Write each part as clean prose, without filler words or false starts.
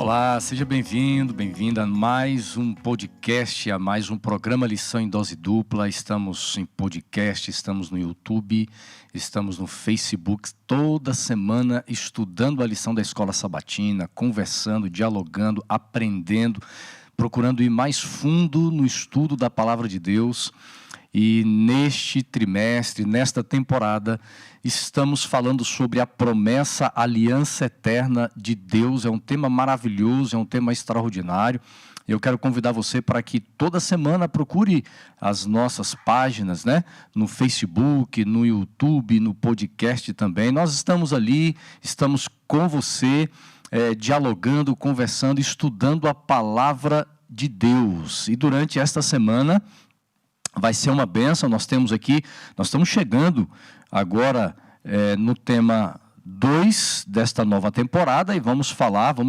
Olá, seja bem-vindo, bem-vinda a mais um podcast, a mais um programa Lição em Dose Dupla. Estamos em podcast, estamos no YouTube, estamos no Facebook, toda semana estudando a lição da Escola Sabatina, conversando, dialogando, aprendendo, procurando ir mais fundo no estudo da Palavra de Deus. E neste trimestre, nesta temporada, estamos falando sobre a promessa, a aliança eterna de Deus. É um tema maravilhoso, é um tema extraordinário. Eu quero convidar você para que toda semana procure as nossas páginas, né? No Facebook, no YouTube, no podcast também. Nós estamos ali, estamos com você, dialogando, conversando, estudando a palavra de Deus. E durante esta semana vai ser uma bênção. Nós estamos chegando agora no tema 2 desta nova temporada e vamos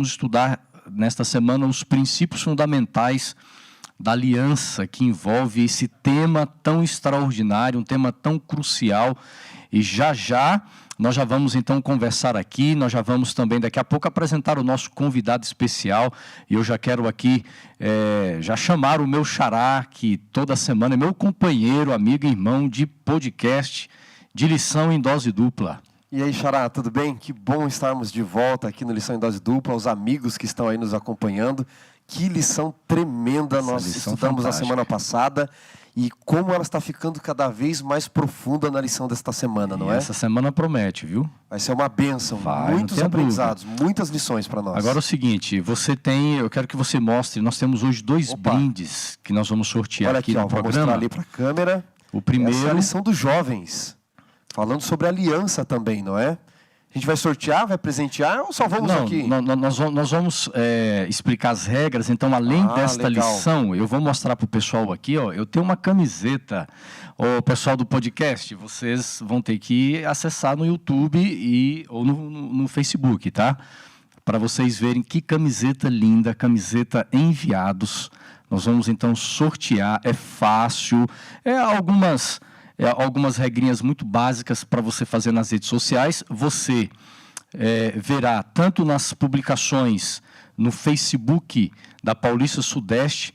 estudar nesta semana os princípios fundamentais da aliança que envolve esse tema tão extraordinário, um tema tão crucial. E já nós já vamos então conversar aqui, nós já vamos também daqui a pouco apresentar o nosso convidado especial. E eu já quero aqui já chamar o meu xará, que toda semana é meu companheiro, amigo e irmão de podcast, de Lição em Dose Dupla. E aí, xará, tudo bem? Que bom estarmos de volta aqui no Lição em Dose Dupla, os amigos que estão aí nos acompanhando. Que lição tremenda nós estudamos na semana passada. E como ela está ficando cada vez mais profunda na lição desta semana, não é? Essa semana promete, viu? Vai ser uma bênção, muitos aprendizados, muitas lições para nós. Agora é o seguinte, eu quero que você mostre, nós temos hoje dois brindes que nós vamos sortear. Olha aqui no programa. Vou mostrar ali para a câmera. O primeiro... Essa é a lição dos jovens, falando sobre aliança também, não é? A gente vai sortear, vai presentear ou só vamos aqui? Nós vamos explicar as regras. Então, além desta lição, eu vou mostrar para o pessoal aqui, ó, eu tenho uma camiseta. O pessoal do podcast, vocês vão ter que acessar no YouTube ou no Facebook, tá? Para vocês verem que camiseta linda, camiseta Enviados. Nós vamos então sortear, é fácil, algumas regrinhas muito básicas para você fazer nas redes sociais. Você verá tanto nas publicações no Facebook da Paulista Sudeste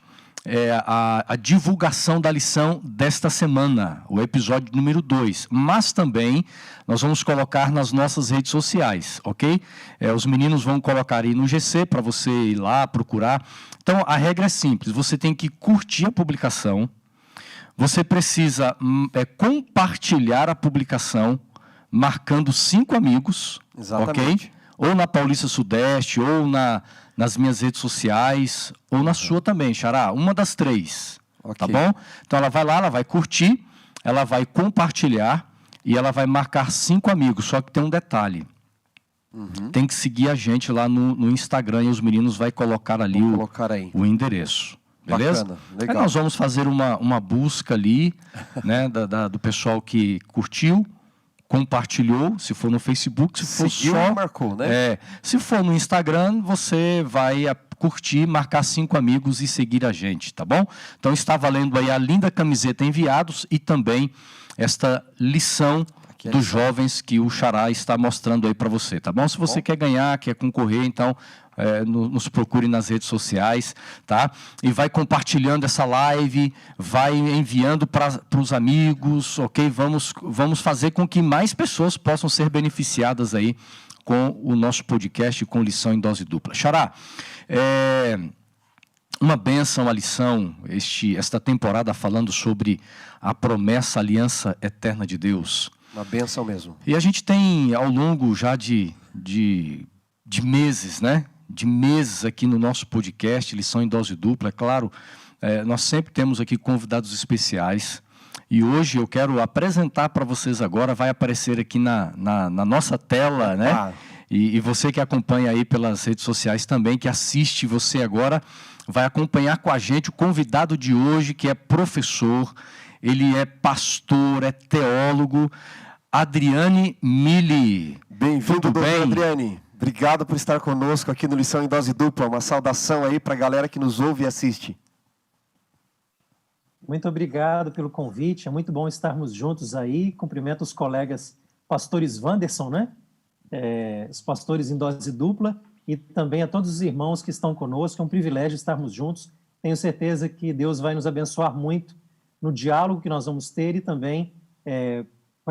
a divulgação da lição desta semana, o episódio número 2. Mas também nós vamos colocar nas nossas redes sociais, ok? Os meninos vão colocar aí no GC para você ir lá procurar. Então, a regra é simples, você tem que curtir a publicação. Você precisa compartilhar a publicação, marcando 5 amigos, ok? Ou na Paulista Sudeste, ou nas minhas redes sociais, ou na sua também, xará. Uma das 3, tá bom? Então ela vai lá, ela vai curtir, ela vai compartilhar e ela vai marcar 5 amigos. Só que tem um detalhe. Tem que seguir a gente lá no Instagram e os meninos vão colocar ali o endereço. Beleza? Bacana, legal. Aí nós vamos fazer uma busca ali, né, do pessoal que curtiu, compartilhou, se for no Facebook, se for seguiu, só... marcou, né? Se for no Instagram, você vai curtir, marcar 5 amigos e seguir a gente, tá bom? Então está valendo aí a linda camiseta Enviados e também esta lição dos jovens que o xará está mostrando aí para você, tá bom? Se você quer ganhar, quer concorrer, então... nos procure nas redes sociais, tá? E vai compartilhando essa live, vai enviando para os amigos, ok? Vamos fazer com que mais pessoas possam ser beneficiadas aí com o nosso podcast, com Lição em Dose Dupla. Xará, uma bênção a lição, esta temporada falando sobre a promessa, a aliança eterna de Deus. Uma bênção mesmo. E a gente tem, ao longo já de meses, né? De meses aqui no nosso podcast, Lição em Dose Dupla, é claro, nós sempre temos aqui convidados especiais, e hoje eu quero apresentar para vocês agora, vai aparecer aqui na nossa tela, né? E você que acompanha aí pelas redes sociais também, que assiste você agora, vai acompanhar com a gente o convidado de hoje, que é professor, ele é pastor, é teólogo, Adriane Mili. Bem-vindo, doutor Adriane. Obrigado por estar conosco aqui no Lição em Dose Dupla. Uma saudação aí para a galera que nos ouve e assiste. Muito obrigado pelo convite. É muito bom estarmos juntos aí. Cumprimento os colegas pastores Wanderson, né? Os pastores em Dose Dupla. e também a todos os irmãos que estão conosco. É um privilégio estarmos juntos. Tenho certeza que Deus vai nos abençoar muito no diálogo que nós vamos ter e também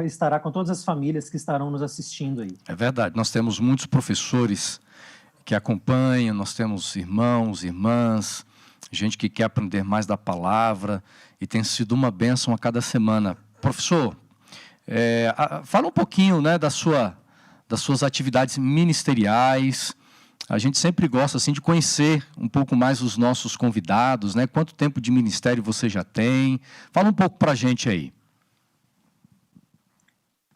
estará com todas as famílias que estarão nos assistindo aí. É verdade, nós temos muitos professores que acompanham, nós temos irmãos, irmãs, gente que quer aprender mais da palavra e tem sido uma bênção a cada semana. Professor, fala um pouquinho, né, das suas atividades ministeriais. A gente sempre gosta assim, de conhecer um pouco mais os nossos convidados, né? Quanto tempo de ministério você já tem? Fala um pouco para a gente aí.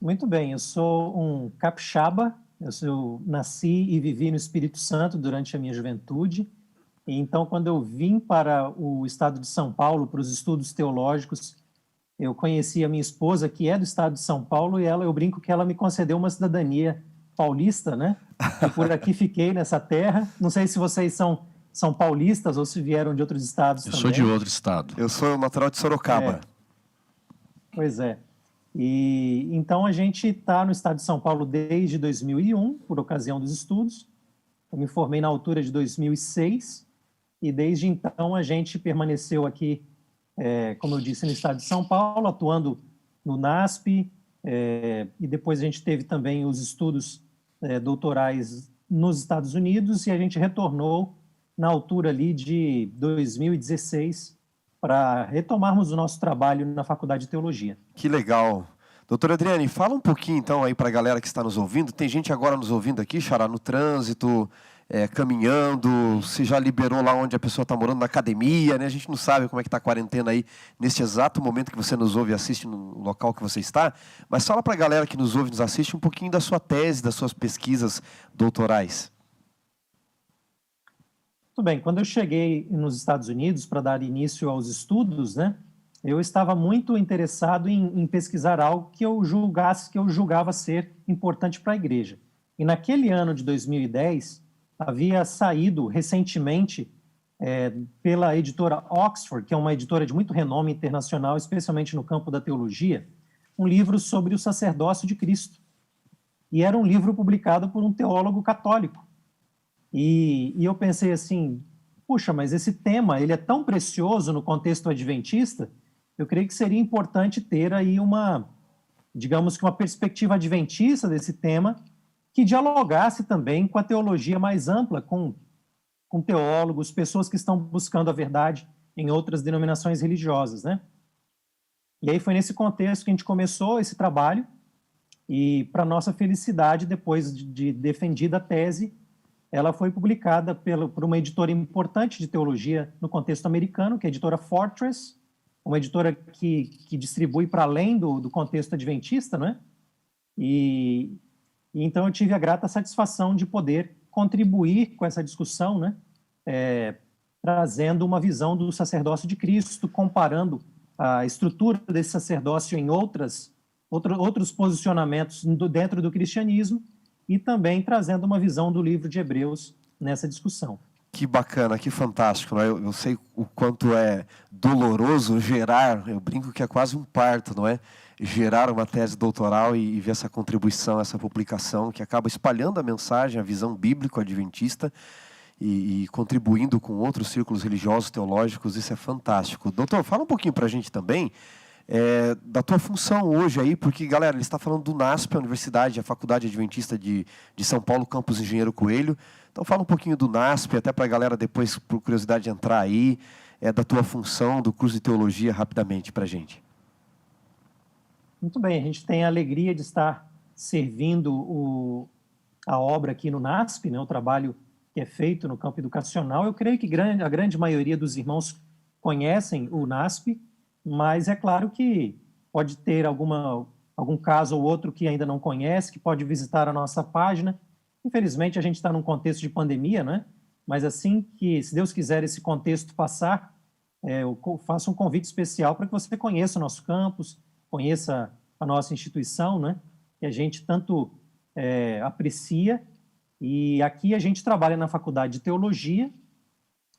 Muito bem, eu sou um capixaba, eu nasci e vivi no Espírito Santo durante a minha juventude, e então quando eu vim para o estado de São Paulo, para os estudos teológicos, eu conheci a minha esposa, que é do estado de São Paulo, e eu brinco que ela me concedeu uma cidadania paulista, né? E por aqui fiquei nessa terra. Não sei se vocês são paulistas ou se vieram de outros estados também. Eu sou de outro estado. Eu sou natural de Sorocaba. Pois é. E então a gente está no estado de São Paulo desde 2001, por ocasião dos estudos. Eu me formei na altura de 2006 e desde então a gente permaneceu aqui, como eu disse, no estado de São Paulo, atuando no NASP, e depois a gente teve também os estudos doutorais nos Estados Unidos e a gente retornou na altura ali de 2016 para retomarmos o nosso trabalho na Faculdade de Teologia. Que legal. Doutora Adriane, fala um pouquinho então aí para a galera que está nos ouvindo. Tem gente agora nos ouvindo aqui, Xará, no trânsito, caminhando, se já liberou lá onde a pessoa está morando, na academia, né? A gente não sabe como é que está a quarentena aí, neste exato momento que você nos ouve e assiste no local que você está. Mas fala para a galera que nos ouve e nos assiste um pouquinho da sua tese, das suas pesquisas doutorais. Muito bem, quando eu cheguei nos Estados Unidos para dar início aos estudos, né, eu estava muito interessado em pesquisar algo que eu julgava ser importante para a igreja. E naquele ano de 2010, havia saído recentemente pela editora Oxford, que é uma editora de muito renome internacional, especialmente no campo da teologia, um livro sobre o sacerdócio de Cristo. E era um livro publicado por um teólogo católico. E eu pensei assim, puxa, mas esse tema ele é tão precioso no contexto adventista, eu creio que seria importante ter aí digamos que uma perspectiva adventista desse tema, que dialogasse também com a teologia mais ampla, com teólogos, pessoas que estão buscando a verdade em outras denominações religiosas, né? E aí foi nesse contexto que a gente começou esse trabalho, e para nossa felicidade, depois de defendida a tese, ela foi publicada por uma editora importante de teologia no contexto americano, que é a editora Fortress, uma editora que distribui para além do contexto adventista, né? E então eu tive a grata satisfação de poder contribuir com essa discussão, né? Trazendo uma visão do sacerdócio de Cristo, comparando a estrutura desse sacerdócio em outros posicionamentos dentro do cristianismo, e também trazendo uma visão do livro de Hebreus nessa discussão. Que bacana, que fantástico, né? Eu sei o quanto é doloroso gerar, eu brinco que é quase um parto, não é? Gerar uma tese doutoral e ver essa contribuição, essa publicação que acaba espalhando a mensagem, a visão bíblico-adventista e contribuindo com outros círculos religiosos, teológicos, isso é fantástico. Doutor, fala um pouquinho para a gente também da tua função hoje aí, porque, galera, ele está falando do NASP, a Universidade, a Faculdade Adventista de São Paulo, Campus Engenheiro Coelho. Então fala um pouquinho do NASP, até para a galera depois, por curiosidade, entrar aí, da tua função, do curso de teologia, rapidamente para a gente. Muito bem, a gente tem a alegria de estar servindo a obra aqui no NASP, né, o trabalho que é feito no campo educacional. Eu creio que a grande maioria dos irmãos conhecem o NASP, mas é claro que pode ter algum caso ou outro que ainda não conhece, que pode visitar a nossa página. Infelizmente, a gente está num contexto de pandemia, né? Mas assim que, se Deus quiser, esse contexto passar, eu faço um convite especial para que você conheça o nosso campus, conheça a nossa instituição, né? Que a gente tanto aprecia. E aqui a gente trabalha na Faculdade de Teologia.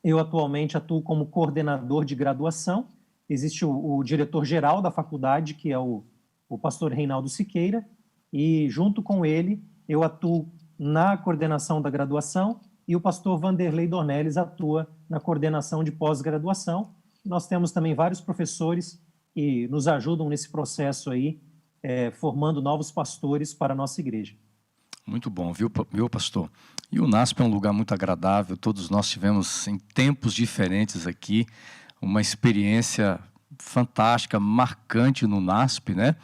Eu atualmente atuo como coordenador de graduação. Existe o diretor-geral da faculdade, que é o pastor Reinaldo Siqueira, e junto com ele eu atuo na coordenação da graduação e o pastor Vanderlei Dornelles atua na coordenação de pós-graduação. Nós temos também vários professores que nos ajudam nesse processo aí, formando novos pastores para a nossa igreja. Muito bom, viu, pastor? E o NASP é um lugar muito agradável, todos nós tivemos em tempos diferentes aqui uma experiência fantástica, marcante no NASP, né?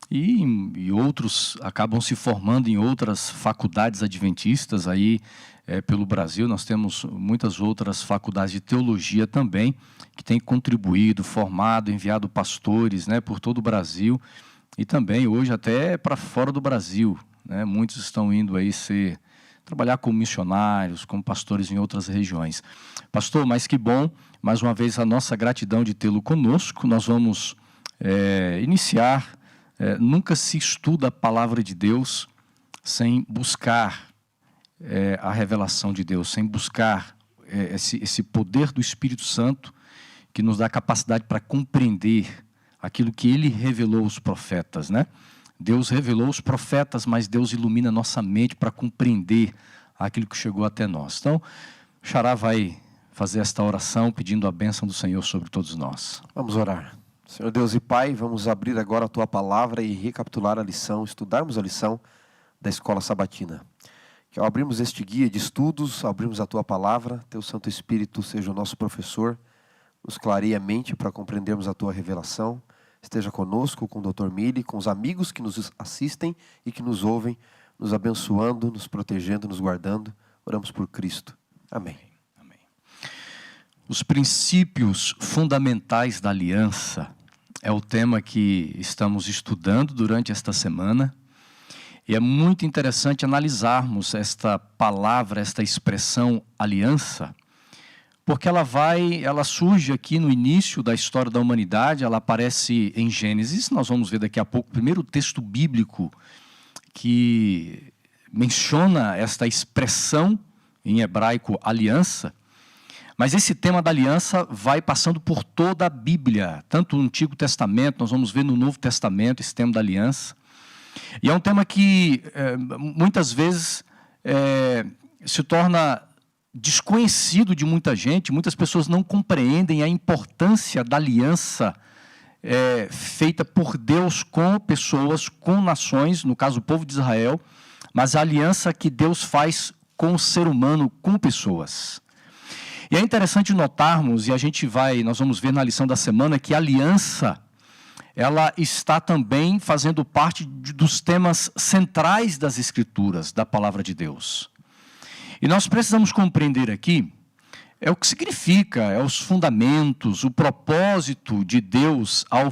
E outros acabam se formando em outras faculdades adventistas aí pelo Brasil. Nós temos muitas outras faculdades de teologia também, que têm contribuído, formado, enviado pastores, né, por todo o Brasil e também hoje até para fora do Brasil, né? Muitos estão indo aí trabalhar como missionários, como pastores em outras regiões. Pastor, mas que bom, mais uma vez a nossa gratidão de tê-lo conosco. Nós vamos iniciar. Nunca se estuda a palavra de Deus sem buscar a revelação de Deus, sem buscar esse poder do Espírito Santo que nos dá capacidade para compreender aquilo que Ele revelou aos profetas, né? Deus revelou os profetas, mas Deus ilumina nossa mente para compreender aquilo que chegou até nós. Então, o Xará vai fazer esta oração pedindo a bênção do Senhor sobre todos nós. Vamos orar. Senhor Deus e Pai, vamos abrir agora a Tua Palavra e recapitular a lição, estudarmos a lição da Escola Sabatina. Que ao abrirmos este guia de estudos, abrirmos a Tua Palavra, Teu Santo Espírito seja o nosso professor, nos clareie a mente para compreendermos a Tua revelação. Esteja conosco, com o Dr. Mili, com os amigos que nos assistem e que nos ouvem, nos abençoando, nos protegendo, nos guardando. Oramos por Cristo. Amém. Amém. Os princípios fundamentais da aliança é o tema que estamos estudando durante esta semana. E é muito interessante analisarmos esta palavra, esta expressão aliança, porque ela surge aqui no início da história da humanidade, ela aparece em Gênesis. Nós vamos ver daqui a pouco o primeiro texto bíblico que menciona esta expressão em hebraico aliança. Mas esse tema da aliança vai passando por toda a Bíblia, tanto no Antigo Testamento, nós vamos ver no Novo Testamento esse tema da aliança. E é um tema que muitas vezes se torna desconhecido de muita gente. Muitas pessoas não compreendem a importância da aliança feita por Deus com pessoas, com nações, no caso o povo de Israel, mas a aliança que Deus faz com o ser humano, com pessoas. E é interessante notarmos, e nós vamos ver na lição da semana, que a aliança, ela está também fazendo parte dos temas centrais das Escrituras, da Palavra de Deus. E nós precisamos compreender aqui o que significa, os fundamentos, o propósito de Deus ao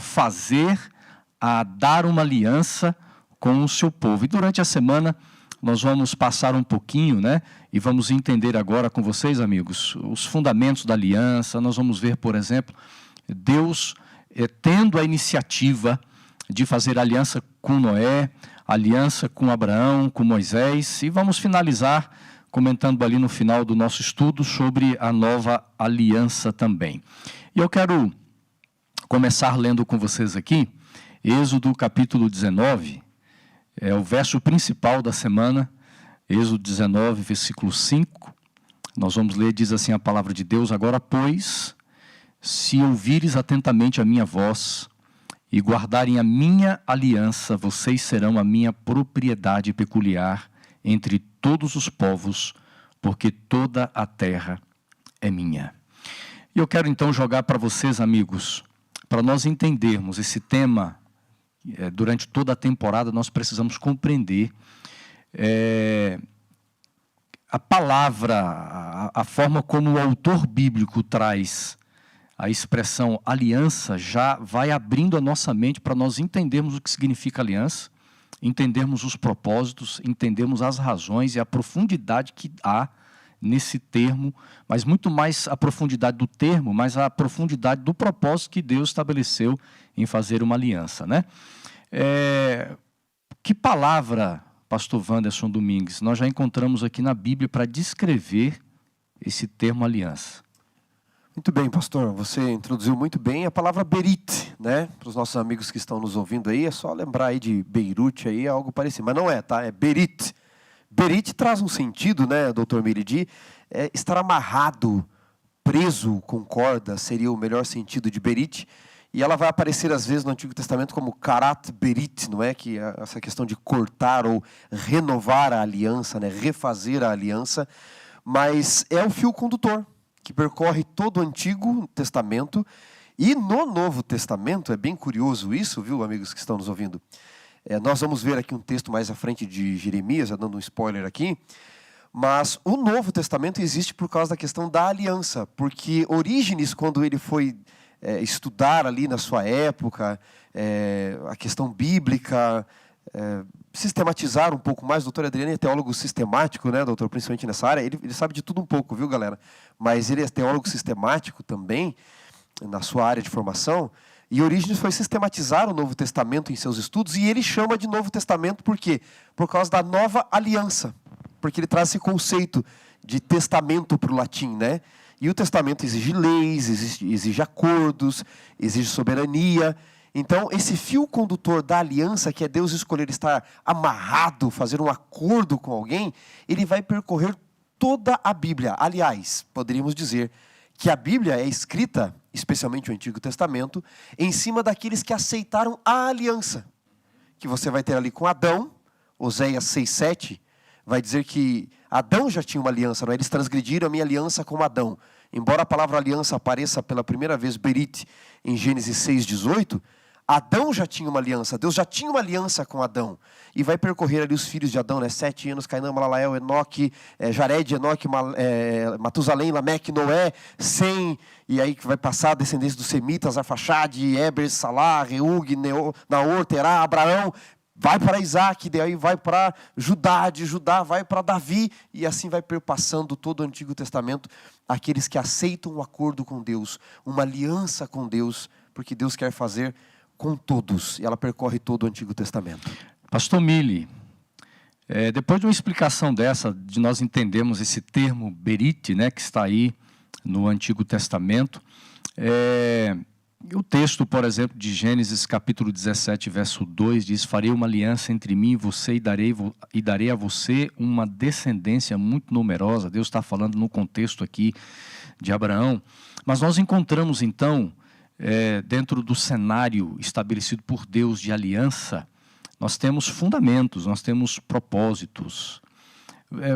dar uma aliança com o seu povo. E durante a semana nós vamos passar um pouquinho, né? E vamos entender agora com vocês, amigos, os fundamentos da aliança. Nós vamos ver, por exemplo, Deus tendo a iniciativa de fazer aliança com Noé, aliança com Abraão, com Moisés, e vamos finalizar comentando ali no final do nosso estudo sobre a nova aliança também. E eu quero começar lendo com vocês aqui, Êxodo capítulo 19, é o verso principal da semana, Êxodo 19, versículo 5. Nós vamos ler, diz assim a palavra de Deus: agora, pois, se ouvires atentamente a minha voz e guardarem a minha aliança, vocês serão a minha propriedade peculiar entre todos os povos, porque toda a terra é minha. E eu quero então jogar para vocês, amigos, para nós entendermos esse tema, durante toda a temporada nós precisamos compreender a palavra, a forma como o autor bíblico traz a expressão aliança, já vai abrindo a nossa mente para nós entendermos o que significa aliança, entendermos os propósitos, entendermos as razões e a profundidade que há nesse termo, mas muito mais a profundidade do termo, mas a profundidade do propósito que Deus estabeleceu em fazer uma aliança, né? Que palavra, pastor Wanderson Domingues, nós já encontramos aqui na Bíblia para descrever esse termo aliança? Muito bem, pastor, você introduziu muito bem a palavra Berit, né? Para os nossos amigos que estão nos ouvindo aí, é só lembrar aí de Beirute, aí é algo parecido, mas não é, tá? É Berit. Berit traz um sentido, né, Dr. Mili, de estar amarrado, preso com corda, seria o melhor sentido de berit. E ela vai aparecer às vezes no Antigo Testamento como karat berit, não é? Que é essa questão de cortar ou renovar a aliança, né? Refazer a aliança. Mas é o fio condutor que percorre todo o Antigo Testamento. E no Novo Testamento, é bem curioso isso, viu, amigos que estão nos ouvindo? Nós vamos ver aqui um texto mais à frente de Jeremias, já dando um spoiler aqui. Mas o Novo Testamento existe por causa da questão da aliança. Porque Orígenes, quando ele foi estudar ali na sua época, a questão bíblica, sistematizar um pouco mais. O doutor Adriano é teólogo sistemático, né, doutor? Principalmente nessa área. Ele sabe de tudo um pouco, viu, galera? Mas ele é teólogo sistemático também, na sua área de formação. E Orígenes foi sistematizar o Novo Testamento em seus estudos, e ele chama de Novo Testamento por quê? Por causa da nova aliança. Porque ele traz esse conceito de testamento para o latim, né? E o testamento exige leis, exige acordos, exige soberania. Então, esse fio condutor da aliança, que é Deus escolher estar amarrado, fazer um acordo com alguém, ele vai percorrer toda a Bíblia. Aliás, poderíamos dizer que a Bíblia é escrita, especialmente o Antigo Testamento, em cima daqueles que aceitaram a aliança. Que você vai ter ali com Adão, Oséias 6:7, vai dizer que Adão já tinha uma aliança, não é? Eles transgrediram a minha aliança com Adão. Embora a palavra aliança apareça pela primeira vez, berit, em Gênesis 6:18, Adão já tinha uma aliança, Deus já tinha uma aliança com Adão. E vai percorrer ali os filhos de Adão, né? 7 anos, Cainã, Malalael, Enoque, Jared, Enoque, Matusalém, Lameque, Noé, Sem, e aí que vai passar a descendência dos Semitas, Arfaxade, Eber, Salá, Reug, Naor, Terá, Abraão. Vai para Isaac, daí vai para Judá, de Judá vai para Davi, e assim vai perpassando todo o Antigo Testamento, aqueles que aceitam um acordo com Deus, uma aliança com Deus, porque Deus quer fazer com todos, e ela percorre todo o Antigo Testamento. Pastor Mili, depois de uma explicação dessa, de nós entendermos esse termo berit, né, que está aí no Antigo Testamento, o texto, por exemplo, de Gênesis capítulo 17, verso 2, diz: farei uma aliança entre mim e você e darei a você uma descendência muito numerosa. Deus está falando no contexto aqui de Abraão. Mas nós encontramos então, dentro do cenário estabelecido por Deus de aliança, nós temos fundamentos, nós temos propósitos.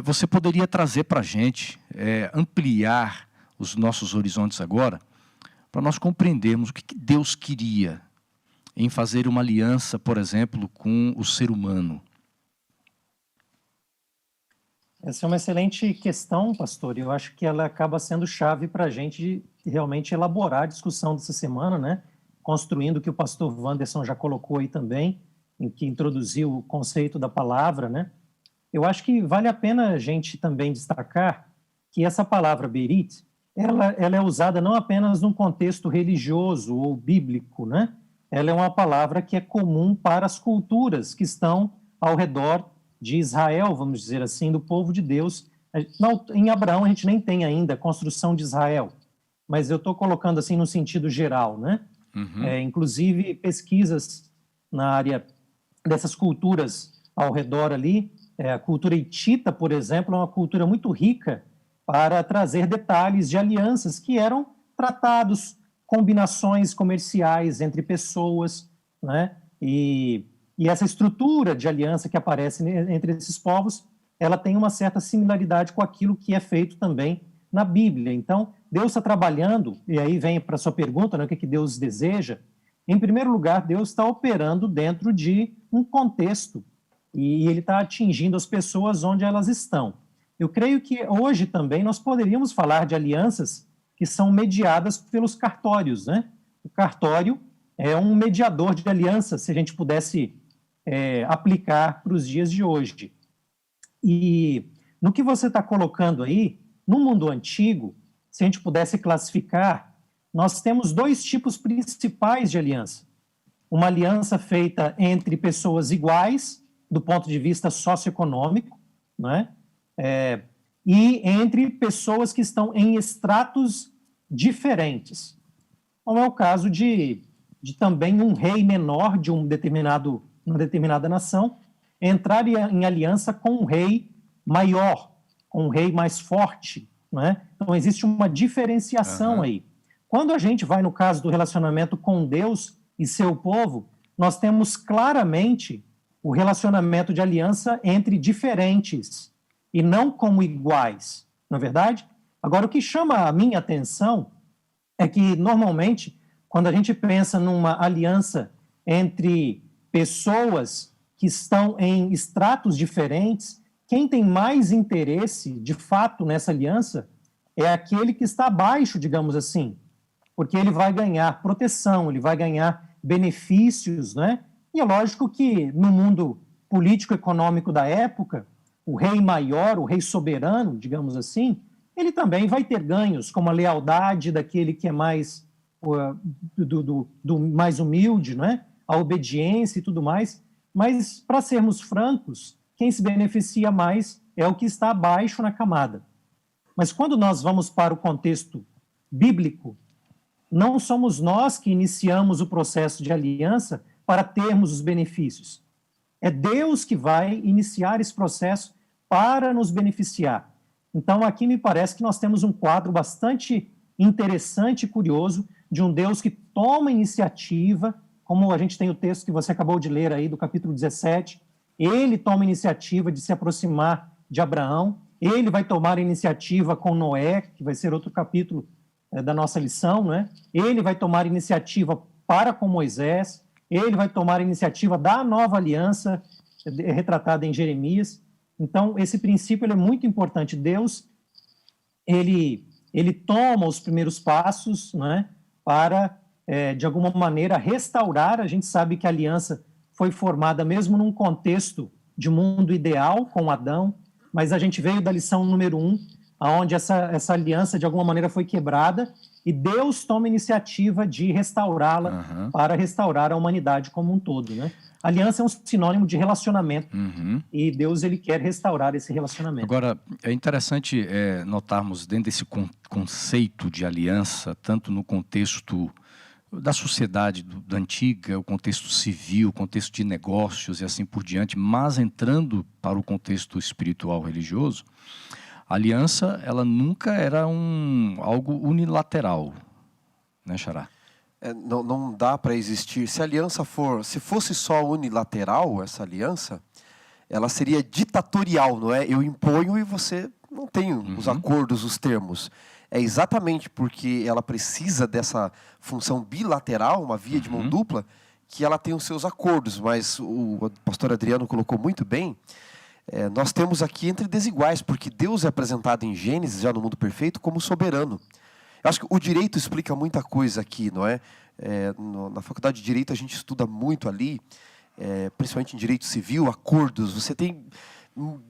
Você poderia trazer para a gente, ampliar os nossos horizontes agora, para nós compreendermos o que Deus queria em fazer uma aliança, por exemplo, com o ser humano? Essa é uma excelente questão, pastor, e eu acho que ela acaba sendo chave para a gente realmente elaborar a discussão dessa semana, né? Construindo o que o pastor Wanderson já colocou aí também, em que introduziu o conceito da palavra, né? Eu acho que vale a pena a gente também destacar que essa palavra berit, ela é usada não apenas num contexto religioso ou bíblico, né? Ela é uma palavra que é comum para as culturas que estão ao redor de Israel, vamos dizer assim, do povo de Deus. Em Abraão a gente nem tem ainda a construção de Israel, mas eu estou colocando assim no sentido geral, né? Uhum. Inclusive pesquisas na área dessas culturas ao redor ali, a cultura hitita, por exemplo, é uma cultura muito rica para trazer detalhes de alianças que eram tratados, combinações comerciais entre pessoas, né? E essa estrutura de aliança que aparece entre esses povos, ela tem uma certa similaridade com aquilo que é feito também na Bíblia. Então, Deus está trabalhando, e aí vem para a sua pergunta, né, o que Deus deseja. Em primeiro lugar, Deus está operando dentro de um contexto, e Ele está atingindo as pessoas onde elas estão. Eu creio que hoje também nós poderíamos falar de alianças que são mediadas pelos cartórios, né? O cartório é um mediador de alianças, se a gente pudesse aplicar para os dias de hoje. E no que você está colocando aí, no mundo antigo, se a gente pudesse classificar, nós temos 2 tipos principais de aliança. Uma aliança feita entre pessoas iguais, do ponto de vista socioeconômico, né? E entre pessoas que estão em estratos diferentes. Como é o caso de também um rei menor de uma determinada nação entrar em aliança com um rei maior, com um rei mais forte, não é? Então existe uma diferenciação aí. Quando a gente vai no caso do relacionamento com Deus e seu povo, nós temos claramente o relacionamento de aliança entre diferentes e não como iguais, não é verdade? Agora, o que chama a minha atenção é que, normalmente, quando a gente pensa numa aliança entre pessoas que estão em estratos diferentes, quem tem mais interesse, de fato, nessa aliança é aquele que está abaixo, digamos assim, porque ele vai ganhar proteção, ele vai ganhar benefícios, né? E é lógico que no mundo político-econômico da época, o rei maior, o rei soberano, digamos assim, ele também vai ter ganhos, como a lealdade daquele que é mais do mais humilde, né? A obediência e tudo mais. Mas, para sermos francos, quem se beneficia mais é o que está abaixo na camada. Mas quando nós vamos para o contexto bíblico, não somos nós que iniciamos o processo de aliança para termos os benefícios. É Deus que vai iniciar esse processo para nos beneficiar. Então, aqui me parece que nós temos um quadro bastante interessante e curioso de um Deus que toma iniciativa, como a gente tem o texto que você acabou de ler aí, do capítulo 17, ele toma iniciativa de se aproximar de Abraão, ele vai tomar iniciativa com Noé, que vai ser outro capítulo da nossa lição, né? Ele vai tomar iniciativa para com Moisés, ele vai tomar iniciativa da nova aliança, retratada em Jeremias. Então, esse princípio ele é muito importante. Deus, ele toma os primeiros passos, né, para, de alguma maneira, restaurar. A gente sabe que a aliança foi formada mesmo num contexto de mundo ideal com Adão, mas a gente veio da lição número 1, onde essa aliança, de alguma maneira, foi quebrada, e Deus toma iniciativa de restaurá-la para restaurar a humanidade como um todo, né? Aliança é um sinônimo de relacionamento, e Deus ele quer restaurar esse relacionamento. Agora, é interessante notarmos dentro desse conceito de aliança, tanto no contexto da sociedade da antiga, o contexto civil, o contexto de negócios e assim por diante, mas entrando para o contexto espiritual religioso, a aliança, ela nunca era algo unilateral, né, Xará? Não dá para existir. Se a aliança se fosse só unilateral, essa aliança, ela seria ditatorial, não é? Eu imponho e você não tem os acordos, os termos. É exatamente porque ela precisa dessa função bilateral, uma via de mão dupla, que ela tem os seus acordos. Mas o pastor Adriano colocou muito bem, nós temos aqui entre desiguais, porque Deus é apresentado em Gênesis, já no mundo perfeito, como soberano. Eu acho que o direito explica muita coisa aqui, não é? Na faculdade de Direito a gente estuda muito ali, principalmente em Direito Civil, acordos. Você tem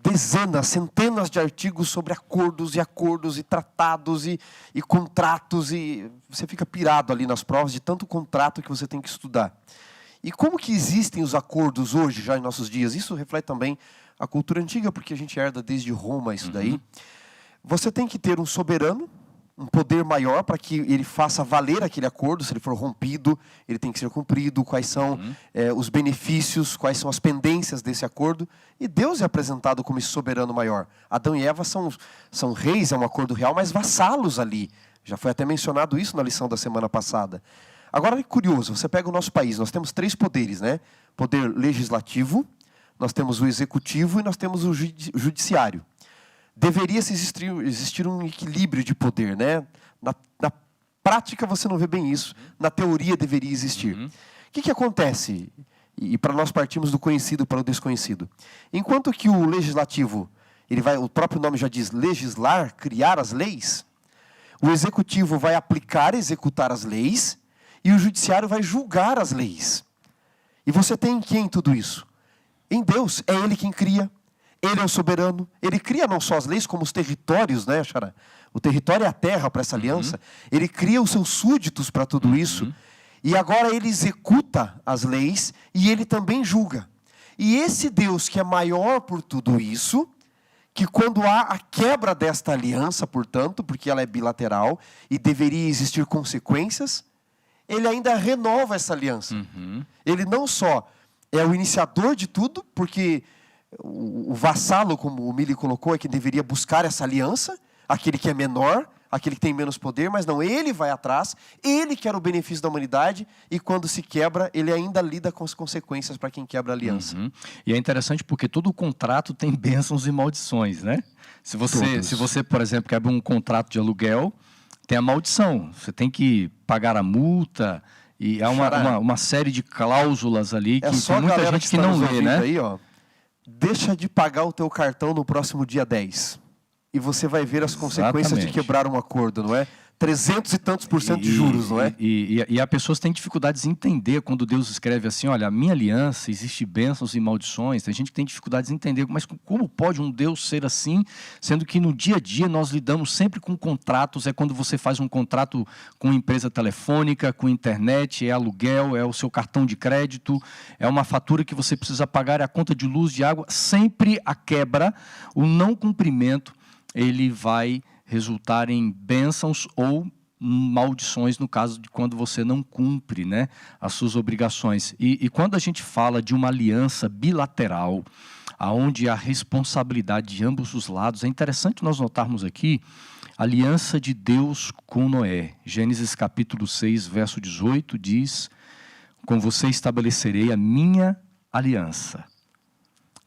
dezenas, centenas de artigos sobre acordos e tratados e contratos, e você fica pirado ali nas provas de tanto contrato que você tem que estudar. E como que existem os acordos hoje, já em nossos dias? Isso reflete também a cultura antiga, porque a gente herda desde Roma isso daí. Você tem que ter um soberano, um poder maior para que ele faça valer aquele acordo. Se ele for rompido, ele tem que ser cumprido. Quais são os benefícios, quais são as pendências desse acordo. E Deus é apresentado como esse soberano maior. Adão e Eva são reis, é um acordo real, mas vassalos ali. Já foi até mencionado isso na lição da semana passada. Agora é curioso, você pega o nosso país, nós temos 3 poderes, né? Poder legislativo, nós temos o executivo e nós temos o judiciário. Deveria existir um equilíbrio de poder, né? Na prática você não vê bem isso, na teoria deveria existir. O que acontece? E para nós partimos do conhecido para o desconhecido. Enquanto que o legislativo, o próprio nome já diz legislar, criar as leis, o executivo vai aplicar, executar as leis, e o judiciário vai julgar as leis. E você tem em quem tudo isso? Em Deus. É Ele quem cria. Ele é o soberano. Ele cria não só as leis, como os territórios, né, Xará? O território é a terra para essa aliança. Ele cria os seus súditos para tudo isso. E agora ele executa as leis e ele também julga. E esse Deus que é maior por tudo isso, que quando há a quebra desta aliança, portanto, porque ela é bilateral e deveria existir consequências, ele ainda renova essa aliança. Ele não só é o iniciador de tudo, porque o vassalo, como o Mili colocou, é que deveria buscar essa aliança, aquele que é menor, aquele que tem menos poder, mas não, ele vai atrás, ele quer o benefício da humanidade, e quando se quebra, ele ainda lida com as consequências para quem quebra a aliança. E é interessante porque todo contrato tem bênçãos e maldições, né? Se você, por exemplo, quebra um contrato de aluguel, tem a maldição, você tem que pagar a multa, e há uma série de cláusulas ali que tem muita gente que não lê, né? Aí, ó, deixa de pagar o teu cartão no próximo dia 10. E você vai ver as consequências de quebrar um acordo, não é? 300 e tantos % de juros, não é? E as pessoas têm dificuldades em entender quando Deus escreve assim, olha, a minha aliança, existe bênçãos e maldições. Tem gente que tem dificuldades em entender, mas como pode um Deus ser assim, sendo que no dia a dia nós lidamos sempre com contratos. É quando você faz um contrato com empresa telefônica, com internet, é aluguel, é o seu cartão de crédito, é uma fatura que você precisa pagar, é a conta de luz, de água. Sempre a quebra, o não cumprimento, ele vai resultar em bênçãos ou maldições no caso de quando você não cumpre, né, as suas obrigações. E quando a gente fala de uma aliança bilateral, onde a responsabilidade de ambos os lados, é interessante nós notarmos aqui a aliança de Deus com Noé. Gênesis capítulo 6, verso 18 diz: com você estabelecerei a minha aliança.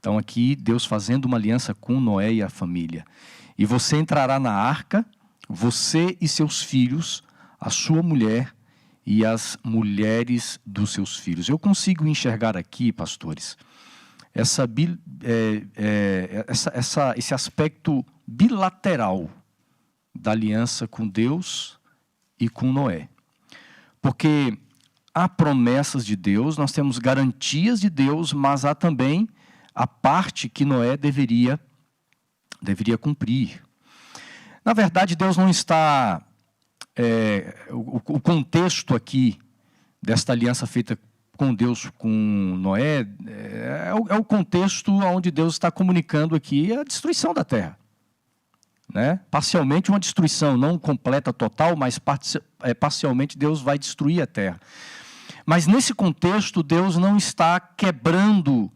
Então aqui Deus fazendo uma aliança com Noé e a família. E você entrará na arca, você e seus filhos, a sua mulher e as mulheres dos seus filhos. Eu consigo enxergar aqui, pastores, esse aspecto bilateral da aliança com Deus e com Noé. Porque há promessas de Deus, nós temos garantias de Deus, mas há também a parte que Noé deveria cumprir. Na verdade, Deus não está... o contexto aqui desta aliança feita com Deus, com Noé, é o contexto onde Deus está comunicando aqui a destruição da terra. Né? Parcialmente uma destruição, não completa, total, mas parcialmente Deus vai destruir a terra. Mas nesse contexto, Deus não está quebrando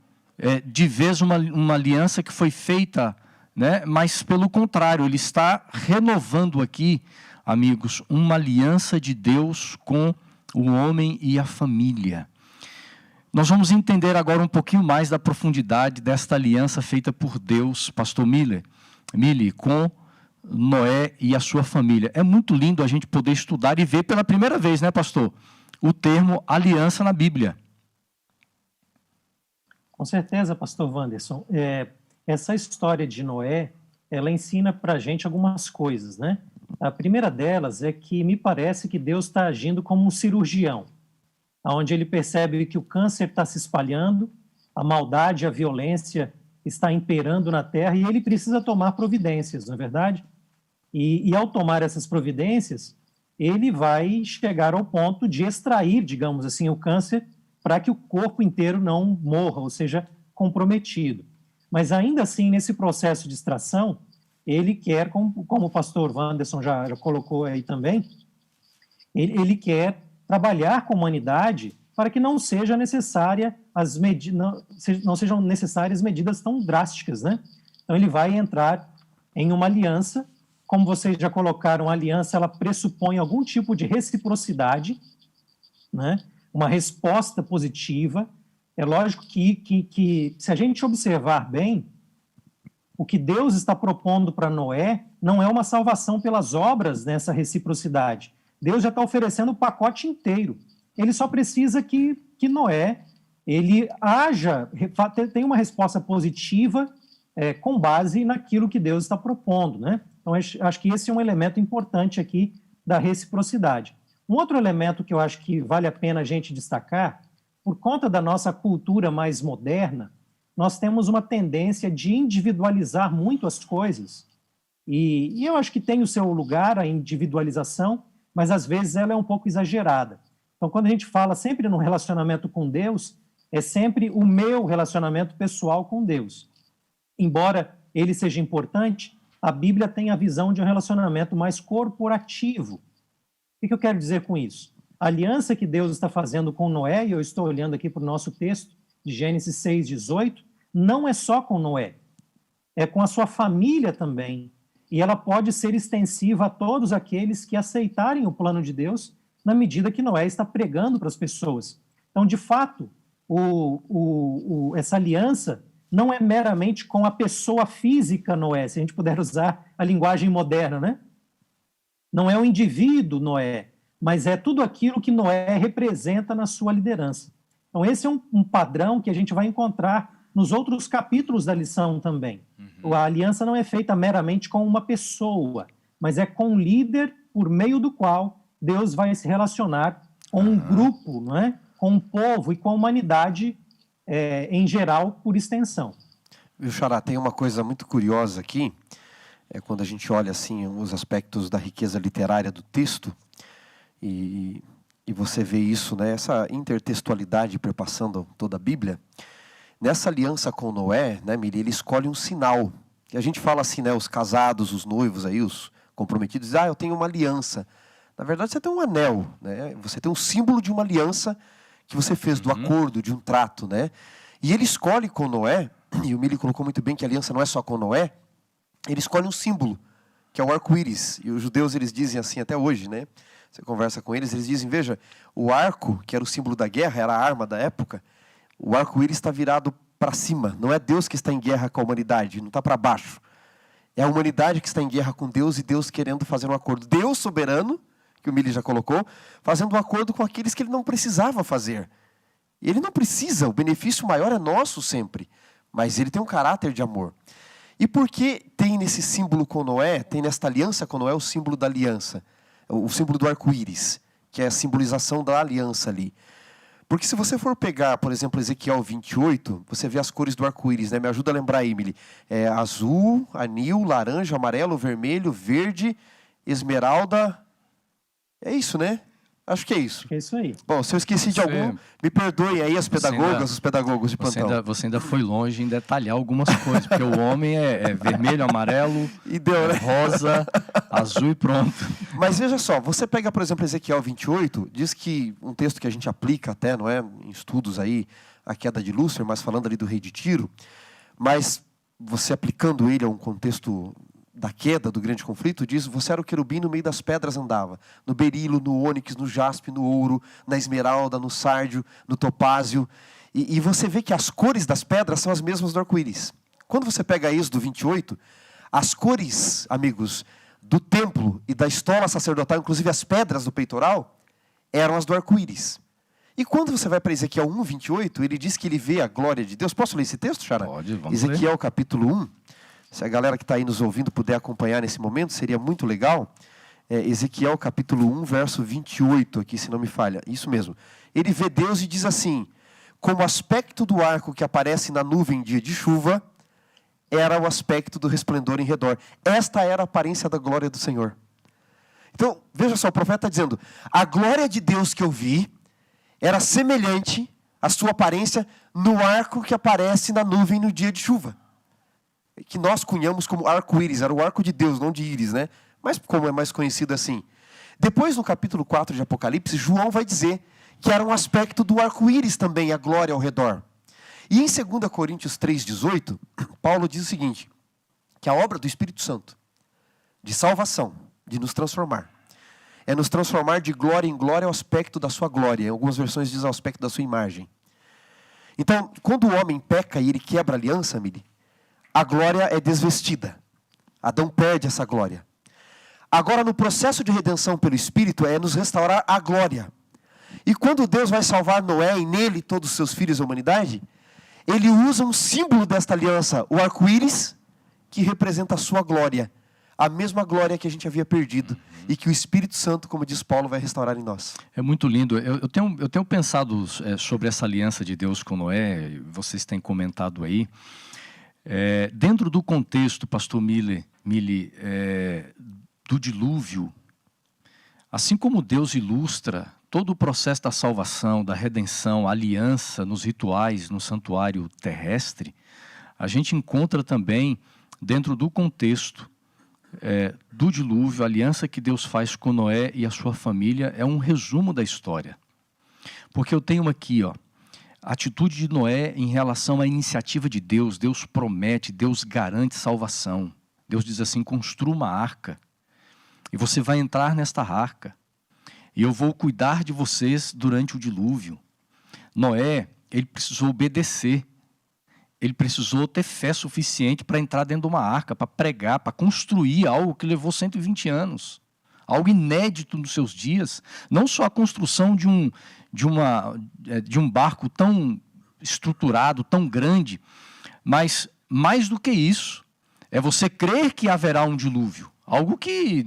de vez uma aliança que foi feita, né? Mas pelo contrário, ele está renovando aqui, amigos, uma aliança de Deus com o homem e a família. Nós vamos entender agora um pouquinho mais da profundidade desta aliança feita por Deus, pastor Mille, com Noé e a sua família. É muito lindo a gente poder estudar e ver pela primeira vez, né, pastor, o termo aliança na Bíblia. Com certeza, pastor Wanderson. Essa história de Noé, ela ensina para a gente algumas coisas, né? A primeira delas é que me parece que Deus está agindo como um cirurgião, onde ele percebe que o câncer está se espalhando, a maldade, a violência está imperando na terra e ele precisa tomar providências, não é verdade? E ao tomar essas providências, ele vai chegar ao ponto de extrair, digamos assim, o câncer para que o corpo inteiro não morra, ou seja, comprometido. Mas ainda assim, nesse processo de extração, ele quer, como o pastor Wanderson já colocou aí também, ele quer trabalhar com a humanidade para que não seja necessária não sejam necessárias medidas tão drásticas, né? Então ele vai entrar em uma aliança, como vocês já colocaram, a aliança ela pressupõe algum tipo de reciprocidade, né? Uma resposta positiva. É lógico que se a gente observar bem, o que Deus está propondo para Noé não é uma salvação pelas obras nessa reciprocidade. Deus já está oferecendo o pacote inteiro. Ele só precisa que Noé ele tenha uma resposta positiva com base naquilo que Deus está propondo, né? Então, acho que esse é um elemento importante aqui da reciprocidade. Um outro elemento que eu acho que vale a pena a gente destacar, por conta da nossa cultura mais moderna, nós temos uma tendência de individualizar muito as coisas. E eu acho que tem o seu lugar, a individualização, mas às vezes ela é um pouco exagerada. Então, quando a gente fala sempre no relacionamento com Deus, é sempre o meu relacionamento pessoal com Deus. Embora ele seja importante, a Bíblia tem a visão de um relacionamento mais corporativo. O que eu quero dizer com isso? A aliança que Deus está fazendo com Noé, e eu estou olhando aqui para o nosso texto, de Gênesis 6, 18, não é só com Noé, é com a sua família também. e ela pode ser extensiva a todos aqueles que aceitarem o plano de Deus na medida que Noé está pregando para as pessoas. Então, de fato, essa aliança não é meramente com a pessoa física Noé, se a gente puder usar a linguagem moderna, né? Não é o indivíduo Noé, mas é tudo aquilo que Noé representa na sua liderança. Então, esse é um padrão que a gente vai encontrar nos outros capítulos da lição também. A aliança não é feita meramente com uma pessoa, mas é com um líder por meio do qual Deus vai se relacionar com um grupo, não é? Com um povo e com a humanidade em geral, por extensão. Viu, Xará, tem uma coisa muito curiosa aqui, quando a gente olha assim os aspectos da riqueza literária do texto, e você vê isso, né, essa intertextualidade perpassando toda a Bíblia. Nessa aliança com Noé, né, Miri, ele escolhe um sinal. E a gente fala assim, né, os casados, os noivos, aí, os comprometidos, dizem, eu tenho uma aliança. Na verdade, você tem um anel, né? Você tem um símbolo de uma aliança que você fez, do acordo, de um trato, né? E ele escolhe com Noé, e o Mili colocou muito bem que a aliança não é só com Noé, ele escolhe um símbolo, que é o arco-íris. E os judeus, eles dizem assim até hoje, né? Você conversa com eles, eles dizem, veja, o arco, que era o símbolo da guerra, era a arma da época, o arco-íris está virado para cima. Não é Deus que está em guerra com a humanidade, não está para baixo. É a humanidade que está em guerra com Deus e Deus querendo fazer um acordo. Deus soberano, que o Mili já colocou, fazendo um acordo com aqueles que ele não precisava fazer. Ele não precisa, o benefício maior é nosso sempre, mas ele tem um caráter de amor. E por que tem nesse símbolo com Noé, tem nesta aliança com Noé o símbolo da aliança, o símbolo do arco-íris, que é a simbolização da aliança ali? Porque se você for pegar, por exemplo, Ezequiel 28, você vê as cores do arco-íris, né? Me ajuda a lembrar, Emily. É azul, anil, laranja, amarelo, vermelho, verde, esmeralda. É isso, né? Acho que é isso. É isso aí. Bom, se eu esqueci de algum, me perdoem aí as pedagogas, os pedagogos de plantão. Você ainda foi longe em detalhar algumas coisas, porque o homem é vermelho, amarelo, e deu, né? Rosa, azul e pronto. Mas veja só, você pega, por exemplo, Ezequiel 28, diz que um texto que a gente aplica até, não é, em estudos aí, a queda de Lúcifer, mas falando ali do rei de Tiro, mas você aplicando ele a um contexto da queda, do grande conflito, diz, você era o querubim, no meio das pedras andava, no berilo, no ônix, no jaspe, no ouro, na esmeralda, no sárdio, no topázio, e você vê que as cores das pedras são as mesmas do arco-íris. Quando você pega Êxodo 28, as cores, amigos, do templo e da estola sacerdotal, inclusive as pedras do peitoral, eram as do arco-íris. E quando você vai para Ezequiel 1, 28, ele diz que ele vê a glória de Deus. Posso ler esse texto, Xará? Pode, vamos Ezequiel ler. capítulo 1. Se a galera que está aí nos ouvindo puder acompanhar nesse momento, seria muito legal. Ezequiel capítulo 1, verso 28, aqui, se não me falha. Isso mesmo. Ele vê Deus e diz assim, como o aspecto do arco que aparece na nuvem em dia de chuva, era o aspecto do resplendor em redor. Esta era a aparência da glória do Senhor. Então, veja só, o profeta está dizendo, a glória de Deus que eu vi era semelhante à sua aparência no arco que aparece na nuvem no dia de chuva. Que nós cunhamos como arco-íris, era o arco de Deus, não de íris, né? Mas como é mais conhecido assim. Depois, no capítulo 4 de Apocalipse, João vai dizer que era um aspecto do arco-íris também, a glória ao redor. E em 2 Coríntios 3,18, Paulo diz o seguinte, que a obra do Espírito Santo, de salvação, de nos transformar, é nos transformar de glória em glória ao aspecto da sua glória. Em algumas versões diz ao aspecto da sua imagem. Então, quando o homem peca e ele quebra a aliança, Mili, a glória é desvestida. Adão perde essa glória. Agora, no processo de redenção pelo Espírito, é nos restaurar a glória. E quando Deus vai salvar Noé e nele todos os seus filhos e a humanidade, ele usa um símbolo desta aliança, o arco-íris, que representa a sua glória. A mesma glória que a gente havia perdido. E que o Espírito Santo, como diz Paulo, vai restaurar em nós. É muito lindo. Eu tenho pensado sobre essa aliança de Deus com Noé, vocês têm comentado aí. Dentro do contexto, pastor Mili, do dilúvio, assim como Deus ilustra todo o processo da salvação, da redenção, a aliança nos rituais, no santuário terrestre, a gente encontra também, dentro do contexto do dilúvio, a aliança que Deus faz com Noé e a sua família é um resumo da história. Porque eu tenho aqui, a atitude de Noé em relação à iniciativa de Deus. Deus promete, Deus garante salvação. Deus diz assim: construa uma arca, e você vai entrar nesta arca, e eu vou cuidar de vocês durante o dilúvio. Noé, ele precisou obedecer, ele precisou ter fé suficiente para entrar dentro de uma arca, para pregar, para construir algo que levou 120 anos. Algo inédito nos seus dias. Não só a construção de um barco tão estruturado, tão grande, mas mais do que isso, é você crer que haverá um dilúvio. Algo que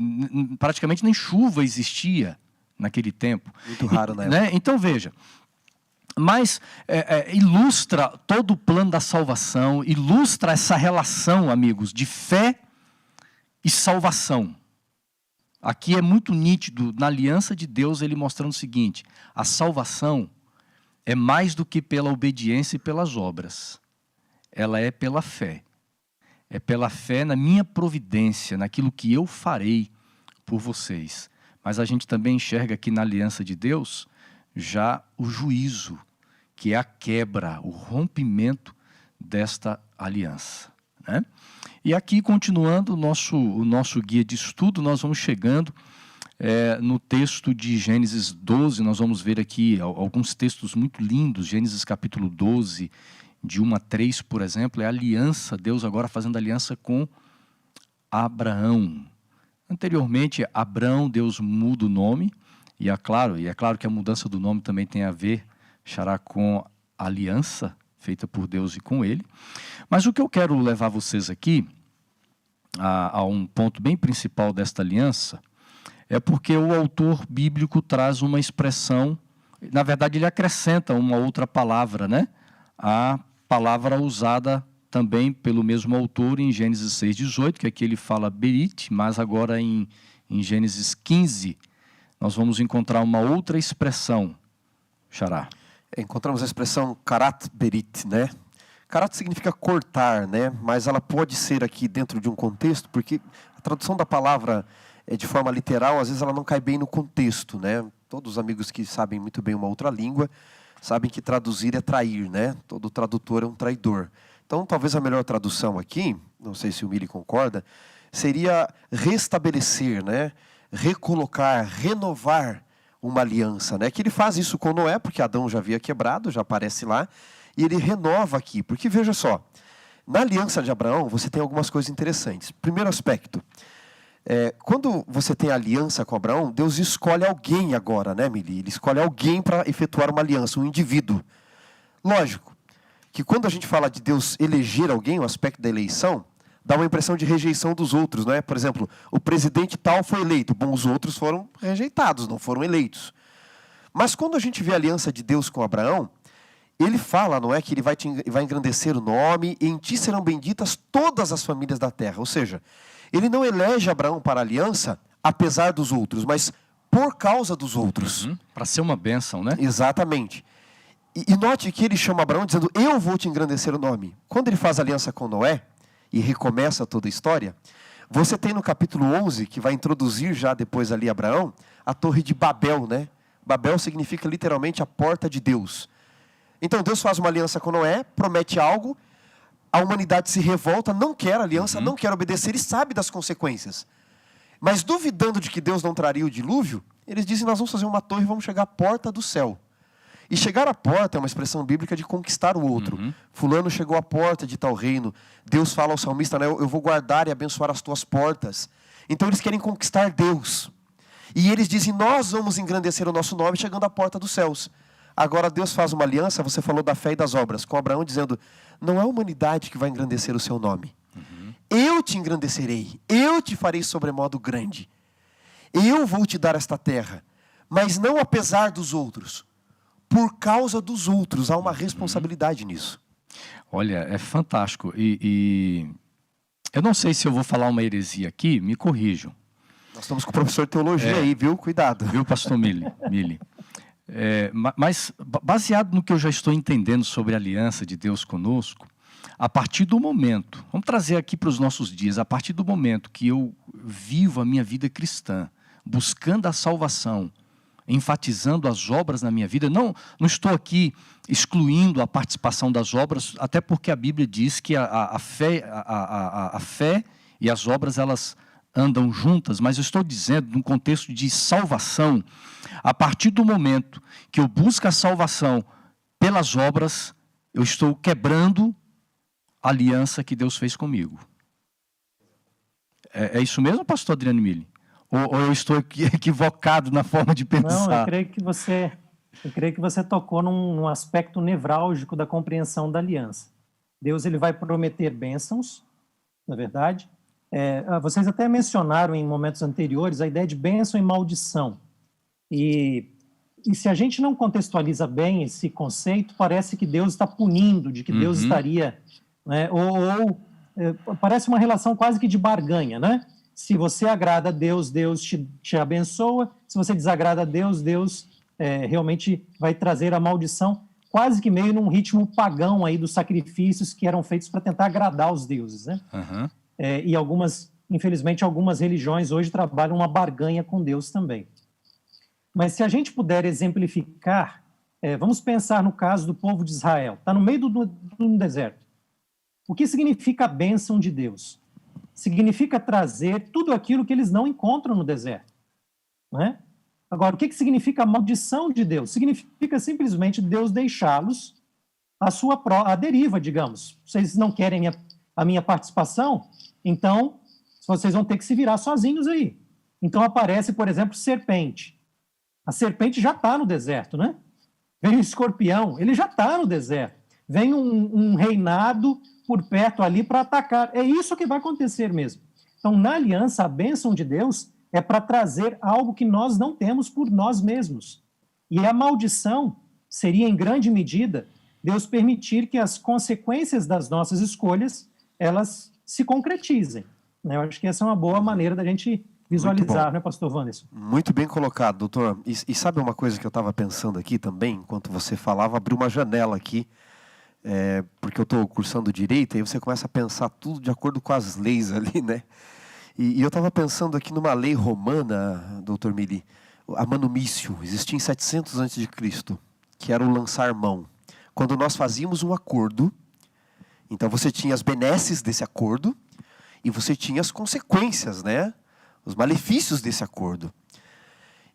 praticamente nem chuva existia naquele tempo. Muito raro, né? Então veja, mas ilustra todo o plano da salvação, ilustra essa relação, amigos, de fé e salvação. Aqui é muito nítido, na aliança de Deus, ele mostrando o seguinte: a salvação é mais do que pela obediência e pelas obras. Ela é pela fé. É pela fé na minha providência, naquilo que eu farei por vocês. Mas a gente também enxerga aqui na aliança de Deus já o juízo, que é a quebra, o rompimento desta aliança, né? E aqui, continuando o nosso guia de estudo, nós vamos chegando no texto de Gênesis 12, nós vamos ver aqui alguns textos muito lindos. Gênesis capítulo 12, de 1 a 3, por exemplo, é a aliança, Deus agora fazendo aliança com Abraão. Anteriormente, Abrão, Deus muda o nome, e é claro que a mudança do nome também tem a ver, com a aliança feita por Deus e com ele. Mas o que eu quero levar vocês aqui a um ponto bem principal desta aliança é porque o autor bíblico traz uma expressão, na verdade ele acrescenta uma outra palavra, né? A palavra usada também pelo mesmo autor em Gênesis 6:18, que aqui ele fala berit, mas agora em Gênesis 15 nós vamos encontrar uma outra expressão, Xará. Encontramos a expressão karat berit, né? Karat significa cortar, né? Mas ela pode ser aqui dentro de um contexto, porque a tradução da palavra de forma literal, às vezes ela não cai bem no contexto, né? Todos os amigos que sabem muito bem uma outra língua sabem que traduzir é trair, né? Todo tradutor é um traidor. Então, talvez a melhor tradução aqui, não sei se o Mili concorda, seria restabelecer, né? Recolocar, renovar uma aliança, né? Que ele faz isso com Noé, porque Adão já havia quebrado, já aparece lá, e ele renova aqui, porque veja só, na aliança de Abraão você tem algumas coisas interessantes. Primeiro aspecto, quando você tem aliança com Abraão, Deus escolhe alguém agora, né, Mili? Ele escolhe alguém para efetuar uma aliança, um indivíduo. Lógico que quando a gente fala de Deus eleger alguém, o aspecto da eleição, dá uma impressão de rejeição dos outros, não é? Por exemplo, o presidente tal foi eleito, bom, os outros foram rejeitados, não foram eleitos. Mas quando a gente vê a aliança de Deus com Abraão, ele fala, não é, que ele vai engrandecer o nome, e em ti serão benditas todas as famílias da terra. Ou seja, ele não elege Abraão para a aliança, apesar dos outros, mas por causa dos outros. Para ser uma bênção, né? Exatamente. E note que ele chama Abraão dizendo, eu vou te engrandecer o nome. Quando ele faz aliança com Noé, e recomeça toda a história, você tem no capítulo 11, que vai introduzir já depois ali Abraão, a torre de Babel, né? Babel significa literalmente a porta de Deus. Então Deus faz uma aliança com Noé, promete algo, a humanidade se revolta, não quer aliança, não quer obedecer e sabe das consequências. Mas duvidando de que Deus não traria o dilúvio, eles dizem, nós vamos fazer uma torre e vamos chegar à porta do céu. E chegar à porta é uma expressão bíblica de conquistar o outro. Fulano chegou à porta de tal reino. Deus fala ao salmista, né, eu vou guardar e abençoar as tuas portas. Então eles querem conquistar Deus. E eles dizem, nós vamos engrandecer o nosso nome chegando à porta dos céus. Agora Deus faz uma aliança, você falou da fé e das obras, com Abraão dizendo, não é a humanidade que vai engrandecer o seu nome. Eu te engrandecerei, eu te farei sobremodo grande. Eu vou te dar esta terra, mas não apesar dos outros. Por causa dos outros, há uma responsabilidade nisso. Olha, é fantástico. E eu não sei se eu vou falar uma heresia aqui, me corrijam. Nós estamos com o professor de teologia aí, viu? Cuidado. Viu, pastor Mili? Mas, baseado no que eu já estou entendendo sobre a aliança de Deus conosco, a partir do momento, vamos trazer aqui para os nossos dias, a partir do momento que eu vivo a minha vida cristã, buscando a salvação, enfatizando as obras na minha vida, não estou aqui excluindo a participação das obras, até porque a Bíblia diz que a fé e as obras elas andam juntas, mas eu estou dizendo num contexto de salvação. A partir do momento que eu busco a salvação pelas obras, eu estou quebrando a aliança que Deus fez comigo. É isso mesmo, pastor Adriano Mille? Ou eu estou equivocado na forma de pensar? Não, eu creio que você tocou num aspecto nevrálgico da compreensão da aliança. Deus ele vai prometer bênçãos, na verdade. Vocês até mencionaram em momentos anteriores a ideia de bênção e maldição. E se a gente não contextualiza bem esse conceito, parece que Deus está punindo, de que Deus estaria... Né, parece uma relação quase que de barganha, né? Se você agrada a Deus, Deus te abençoa. Se você desagrada a Deus, Deus realmente vai trazer a maldição, quase que meio num ritmo pagão aí dos sacrifícios que eram feitos para tentar agradar os deuses, né? E infelizmente, algumas religiões hoje trabalham uma barganha com Deus também. Mas se a gente puder exemplificar, vamos pensar no caso do povo de Israel. Está no meio do deserto. O que significa a bênção de Deus? Significa trazer tudo aquilo que eles não encontram no deserto. Né? Agora, o que significa a maldição de Deus? Significa simplesmente Deus deixá-los à deriva, digamos. Vocês não querem a minha participação? Então, vocês vão ter que se virar sozinhos aí. Então aparece, por exemplo, serpente. A serpente já está no deserto, né? Vem o escorpião, ele já está no deserto. Vem um reinado por perto ali para atacar. É isso que vai acontecer mesmo. Então, na aliança, a bênção de Deus é para trazer algo que nós não temos por nós mesmos. E a maldição seria, em grande medida, Deus permitir que as consequências das nossas escolhas, elas se concretizem. Eu acho que essa é uma boa maneira da gente visualizar, né, pastor Wanderson? Muito bem colocado, doutor. E sabe uma coisa que eu estava pensando aqui também, enquanto você falava, abriu uma janela aqui, porque eu estou cursando Direito, aí você começa a pensar tudo de acordo com as leis ali, né? E eu estava pensando aqui numa lei romana, doutor Mille, a manumício, existia em 700 a.C., que era o lançar mão. Quando nós fazíamos um acordo, então você tinha as benesses desse acordo e você tinha as consequências, né? Os malefícios desse acordo.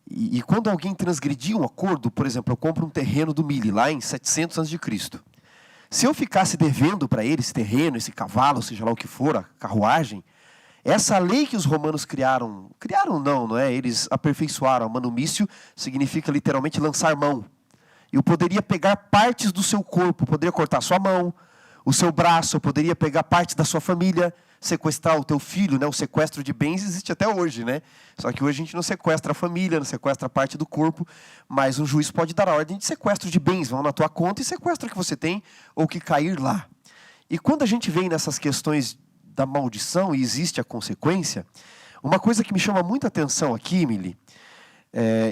E quando alguém transgredia um acordo, por exemplo, eu compro um terreno do Mille, lá em 700 a.C., se eu ficasse devendo para ele esse terreno, esse cavalo, seja lá o que for, a carruagem, essa lei que os romanos criaram não é? Eles aperfeiçoaram. Manumício significa literalmente lançar mão. Eu poderia pegar partes do seu corpo, poderia cortar sua mão, o seu braço, eu poderia pegar partes da sua família, sequestrar o teu filho, né? O sequestro de bens existe até hoje, né? Só que hoje a gente não sequestra a família, não sequestra parte do corpo, mas um juiz pode dar a ordem de sequestro de bens, vão na tua conta e sequestra o que você tem ou que cair lá. E quando a gente vem nessas questões da maldição e existe a consequência, uma coisa que me chama muita atenção aqui, Mille,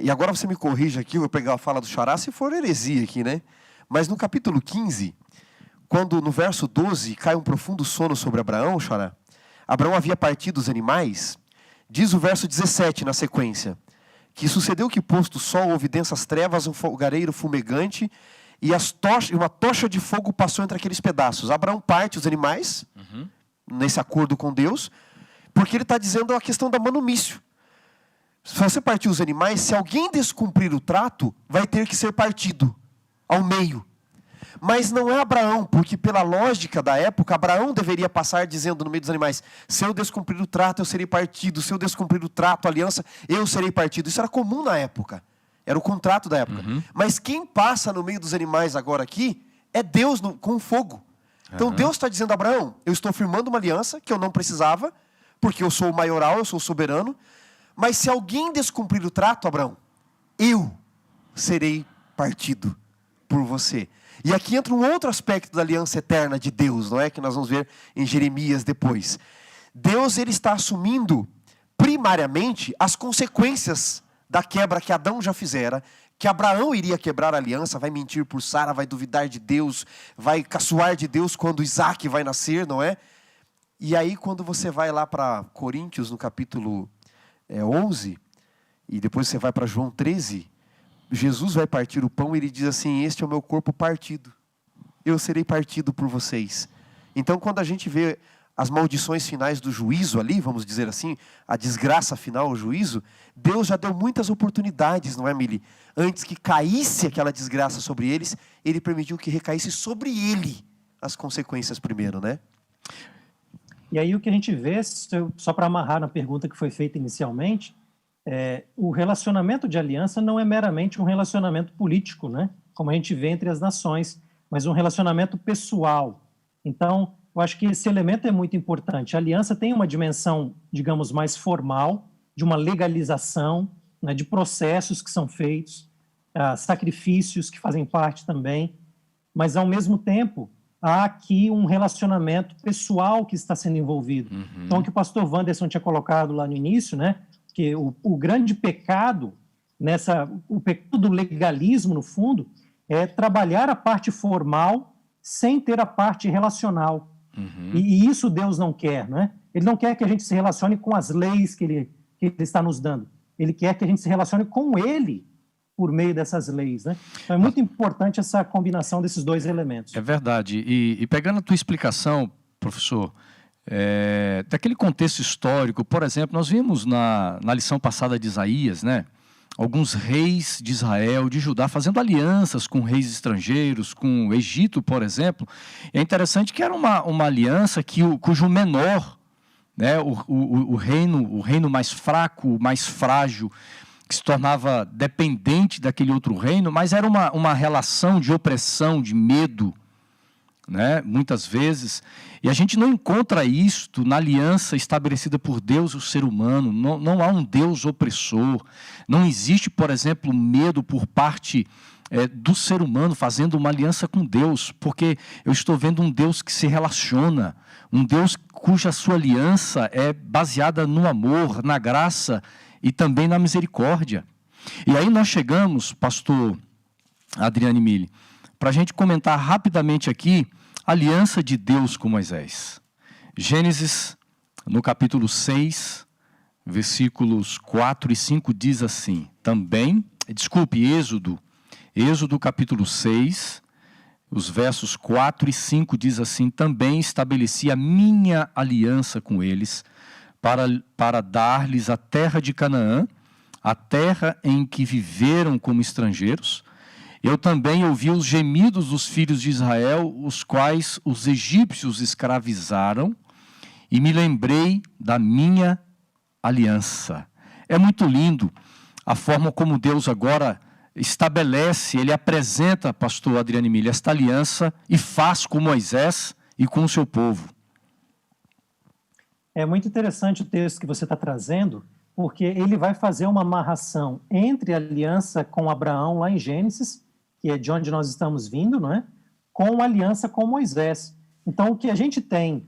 e agora você me corrija aqui, eu vou pegar a fala do Xará se for heresia aqui, né? Mas no capítulo 15, quando no verso 12 cai um profundo sono sobre Abraão, Xará, Abraão havia partido os animais, diz o verso 17 na sequência, que sucedeu que posto o sol houve densas trevas, um fogareiro fumegante, e uma tocha de fogo passou entre aqueles pedaços. Abraão parte os animais, nesse acordo com Deus, porque ele está dizendo a questão da manumício. Se você partir os animais, se alguém descumprir o trato, vai ter que ser partido ao meio. Mas não é Abraão, porque pela lógica da época, Abraão deveria passar dizendo no meio dos animais, se eu descumprir o trato, eu serei partido. Se eu descumprir o trato, a aliança, eu serei partido. Isso era comum na época. Era o contrato da época. Mas quem passa no meio dos animais agora aqui, é Deus com fogo. Então Deus está dizendo a Abraão, eu estou firmando uma aliança que eu não precisava, porque eu sou o maioral, eu sou o soberano. Mas se alguém descumprir o trato, Abraão, eu serei partido por você. E aqui entra um outro aspecto da aliança eterna de Deus, não é? Que nós vamos ver em Jeremias depois. Deus ele está assumindo primariamente as consequências da quebra que Adão já fizera, que Abraão iria quebrar a aliança, vai mentir por Sara, vai duvidar de Deus, vai caçoar de Deus quando Isaac vai nascer, não é? E aí quando você vai lá para Coríntios, no capítulo 11, e depois você vai para João 13, Jesus vai partir o pão e ele diz assim, este é o meu corpo partido, eu serei partido por vocês. Então quando a gente vê as maldições finais do juízo ali, vamos dizer assim, a desgraça final, o juízo, Deus já deu muitas oportunidades, não é, Mili? Antes que caísse aquela desgraça sobre eles, Ele permitiu que recaísse sobre ele as consequências primeiro, né? E aí o que a gente vê, só para amarrar na pergunta que foi feita inicialmente, o relacionamento de aliança não é meramente um relacionamento político, né? Como a gente vê entre as nações, mas um relacionamento pessoal. Então, eu acho que esse elemento é muito importante. A aliança tem uma dimensão, digamos, mais formal, de uma legalização, né, de processos que são feitos, sacrifícios que fazem parte também, mas, ao mesmo tempo, há aqui um relacionamento pessoal que está sendo envolvido. Uhum. Então, o que o pastor Wanderson tinha colocado lá no início, né, que o grande pecado, o pecado do legalismo, no fundo, é trabalhar a parte formal sem ter a parte relacional. Uhum. E isso Deus não quer, né? Ele não quer que a gente se relacione com as leis que ele está nos dando. Ele quer que a gente se relacione com Ele por meio dessas leis, né? Então é muito importante essa combinação desses dois elementos. É verdade. E pegando a tua explicação, professor, daquele contexto histórico, por exemplo, nós vimos na lição passada de Isaías, né? Alguns reis de Israel, de Judá, fazendo alianças com reis estrangeiros, com o Egito, por exemplo. É interessante que era uma aliança cujo menor, né, o reino mais fraco, mais frágil, que se tornava dependente daquele outro reino, mas era uma relação de opressão, de medo, né, muitas vezes. E a gente não encontra isto na aliança estabelecida por Deus e o ser humano. Não há um Deus opressor. Não existe, por exemplo, medo por parte do ser humano fazendo uma aliança com Deus, porque eu estou vendo um Deus que se relaciona, um Deus cuja sua aliança é baseada no amor, na graça e também na misericórdia. E aí nós chegamos, pastor Adriane Mille, para a gente comentar rapidamente aqui a aliança de Deus com Moisés. Gênesis, no capítulo 6, versículos 4 e 5, diz assim, Êxodo capítulo 6, os versos 4 e 5 diz assim, também estabeleci a minha aliança com eles, para dar-lhes a terra de Canaã, a terra em que viveram como estrangeiros. Eu também ouvi os gemidos dos filhos de Israel, os quais os egípcios escravizaram, e me lembrei da minha aliança. É muito lindo a forma como Deus agora estabelece, Ele apresenta, pastor Adriane Mille, esta aliança e faz com Moisés e com o seu povo. É muito interessante o texto que você está trazendo, porque ele vai fazer uma amarração entre a aliança com Abraão, lá em Gênesis, que é de onde nós estamos vindo, não é? Com a aliança com Moisés. Então, o que a gente tem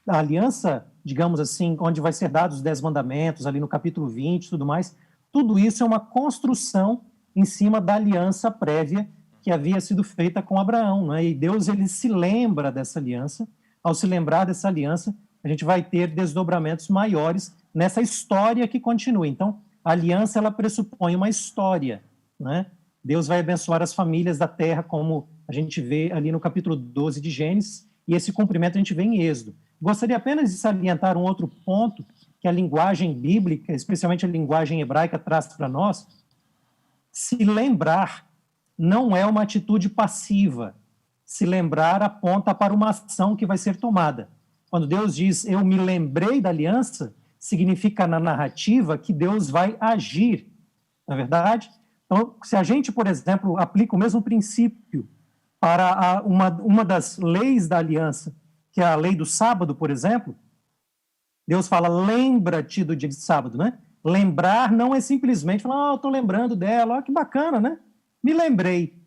a aliança, digamos assim, onde vai ser dados os 10 mandamentos, ali no capítulo 20 e tudo mais, tudo isso é uma construção em cima da aliança prévia que havia sido feita com Abraão, não é? E Deus, ele se lembra dessa aliança. Ao se lembrar dessa aliança, a gente vai ter desdobramentos maiores nessa história que continua. Então, a aliança, ela pressupõe uma história, né? Deus vai abençoar as famílias da terra, como a gente vê ali no capítulo 12 de Gênesis, e esse cumprimento a gente vê em Êxodo. Gostaria apenas de salientar um outro ponto que a linguagem bíblica, especialmente a linguagem hebraica, traz para nós. Se lembrar não é uma atitude passiva. Se lembrar aponta para uma ação que vai ser tomada. Quando Deus diz, eu me lembrei da aliança, significa na narrativa que Deus vai agir, não é verdade? Então, se a gente, por exemplo, aplica o mesmo princípio para uma das leis da aliança, que é a lei do sábado, por exemplo, Deus fala, lembra-te do dia de sábado, né? Lembrar não é simplesmente falar, estou lembrando dela, que bacana, né? Me lembrei.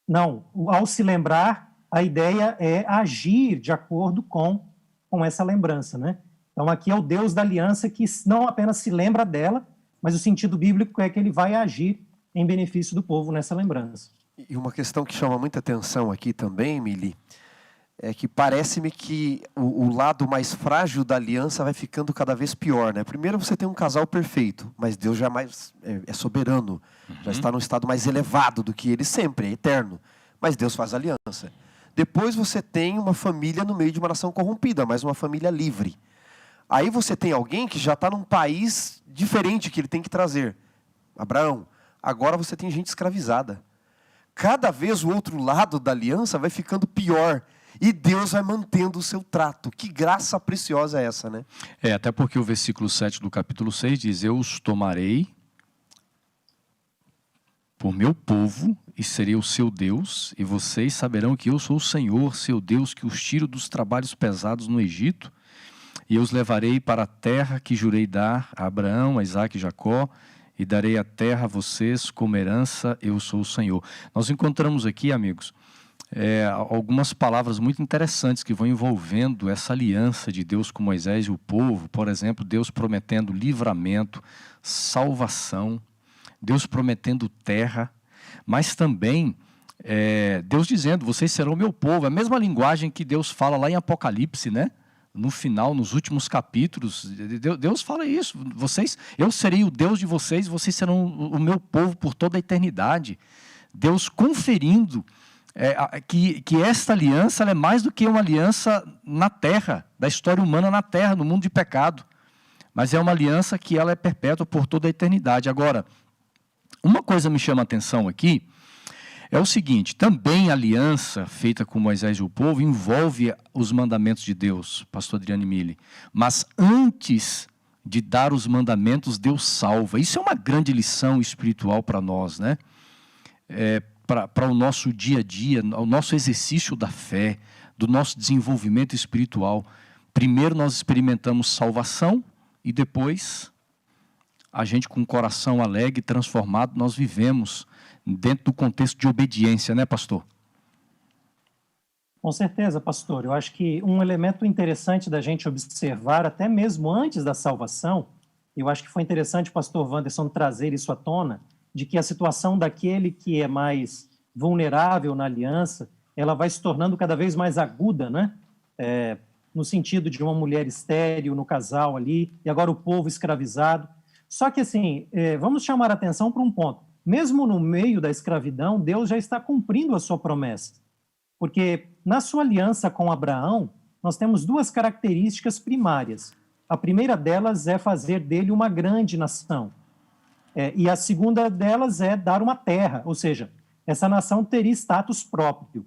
Não, ao se lembrar, a ideia é agir de acordo com essa lembrança, né? Então, aqui é o Deus da aliança que não apenas se lembra dela, mas o sentido bíblico é que ele vai agir em benefício do povo nessa lembrança. E uma questão que chama muita atenção aqui também, Mili, é que parece-me que o lado mais frágil da aliança vai ficando cada vez pior, né? Primeiro você tem um casal perfeito, mas Deus já é soberano, já está num estado mais elevado do que ele sempre, é eterno. Mas Deus faz aliança. Depois você tem uma família no meio de uma nação corrompida, mas uma família livre. Aí você tem alguém que já está num país diferente que ele tem que trazer. Abraão. Agora você tem gente escravizada. Cada vez o outro lado da aliança vai ficando pior. E Deus vai mantendo o seu trato. Que graça preciosa é essa, né? Até porque o versículo 7 do capítulo 6 diz: eu os tomarei por meu povo e serei o seu Deus, e vocês saberão que eu sou o Senhor, seu Deus, que os tiro dos trabalhos pesados no Egito, e eu os levarei para a terra que jurei dar a Abraão, a Isaque e Jacó, e darei a terra a vocês como herança, eu sou o Senhor. Nós encontramos aqui, amigos, algumas palavras muito interessantes que vão envolvendo essa aliança de Deus com Moisés e o povo. Por exemplo, Deus prometendo livramento, salvação, Deus prometendo terra, mas também Deus dizendo: vocês serão meu povo. É a mesma linguagem que Deus fala lá em Apocalipse, né? No final, nos últimos capítulos, Deus fala isso: eu serei o Deus de vocês, vocês serão o meu povo por toda a eternidade. Deus conferindo que esta aliança ela é mais do que uma aliança na terra, da história humana na terra, no mundo de pecado, mas é uma aliança que ela é perpétua por toda a eternidade. Agora, uma coisa me chama a atenção aqui, é o seguinte: também a aliança feita com Moisés e o povo envolve os mandamentos de Deus, pastor Adriano Mille. Mas antes de dar os mandamentos, Deus salva. Isso é uma grande lição espiritual para nós, né? Para o nosso dia a dia, o nosso exercício da fé, do nosso desenvolvimento espiritual. Primeiro nós experimentamos salvação e depois a gente, com o coração alegre, transformado, nós vivemos dentro do contexto de obediência, né, pastor? Com certeza, pastor. Eu acho que um elemento interessante da gente observar, até mesmo antes da salvação, eu acho que foi interessante o pastor Wanderson trazer isso à tona, de que a situação daquele que é mais vulnerável na aliança, ela vai se tornando cada vez mais aguda, né? No sentido de uma mulher estéril no casal ali, e agora o povo escravizado. Só que, assim, vamos chamar a atenção para um ponto. Mesmo no meio da escravidão, Deus já está cumprindo a sua promessa. Porque na sua aliança com Abraão, nós temos duas características primárias. A primeira delas é fazer dele uma grande nação. E a segunda delas é dar uma terra, ou seja, essa nação teria status próprio.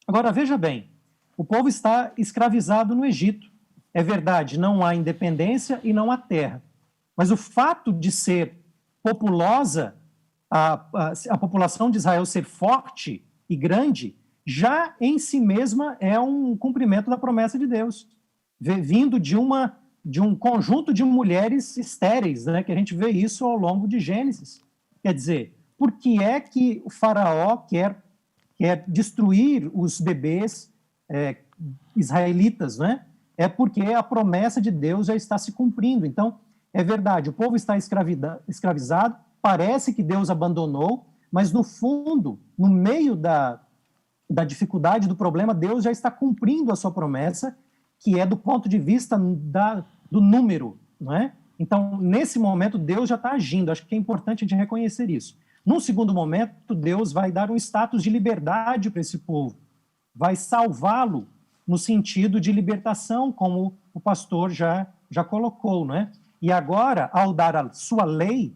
Agora, veja bem, o povo está escravizado no Egito. É verdade, não há independência e não há terra. Mas o fato de ser populosa, a população de Israel ser forte e grande, já em si mesma é um cumprimento da promessa de Deus, vindo de um conjunto de mulheres estéreis, né, que a gente vê isso ao longo de Gênesis. Quer dizer, por que é que o faraó quer destruir os bebês israelitas, né? É porque a promessa de Deus já está se cumprindo. Então, é verdade, o povo está escravizado, parece que Deus abandonou, mas no fundo, no meio da dificuldade, do problema, Deus já está cumprindo a sua promessa, que é do ponto de vista do número, não é? Então, nesse momento, Deus já está agindo. Acho que é importante a gente reconhecer isso. Num segundo momento, Deus vai dar um status de liberdade para esse povo. Vai salvá-lo no sentido de libertação, como o pastor já colocou, não é? E agora, ao dar a sua lei,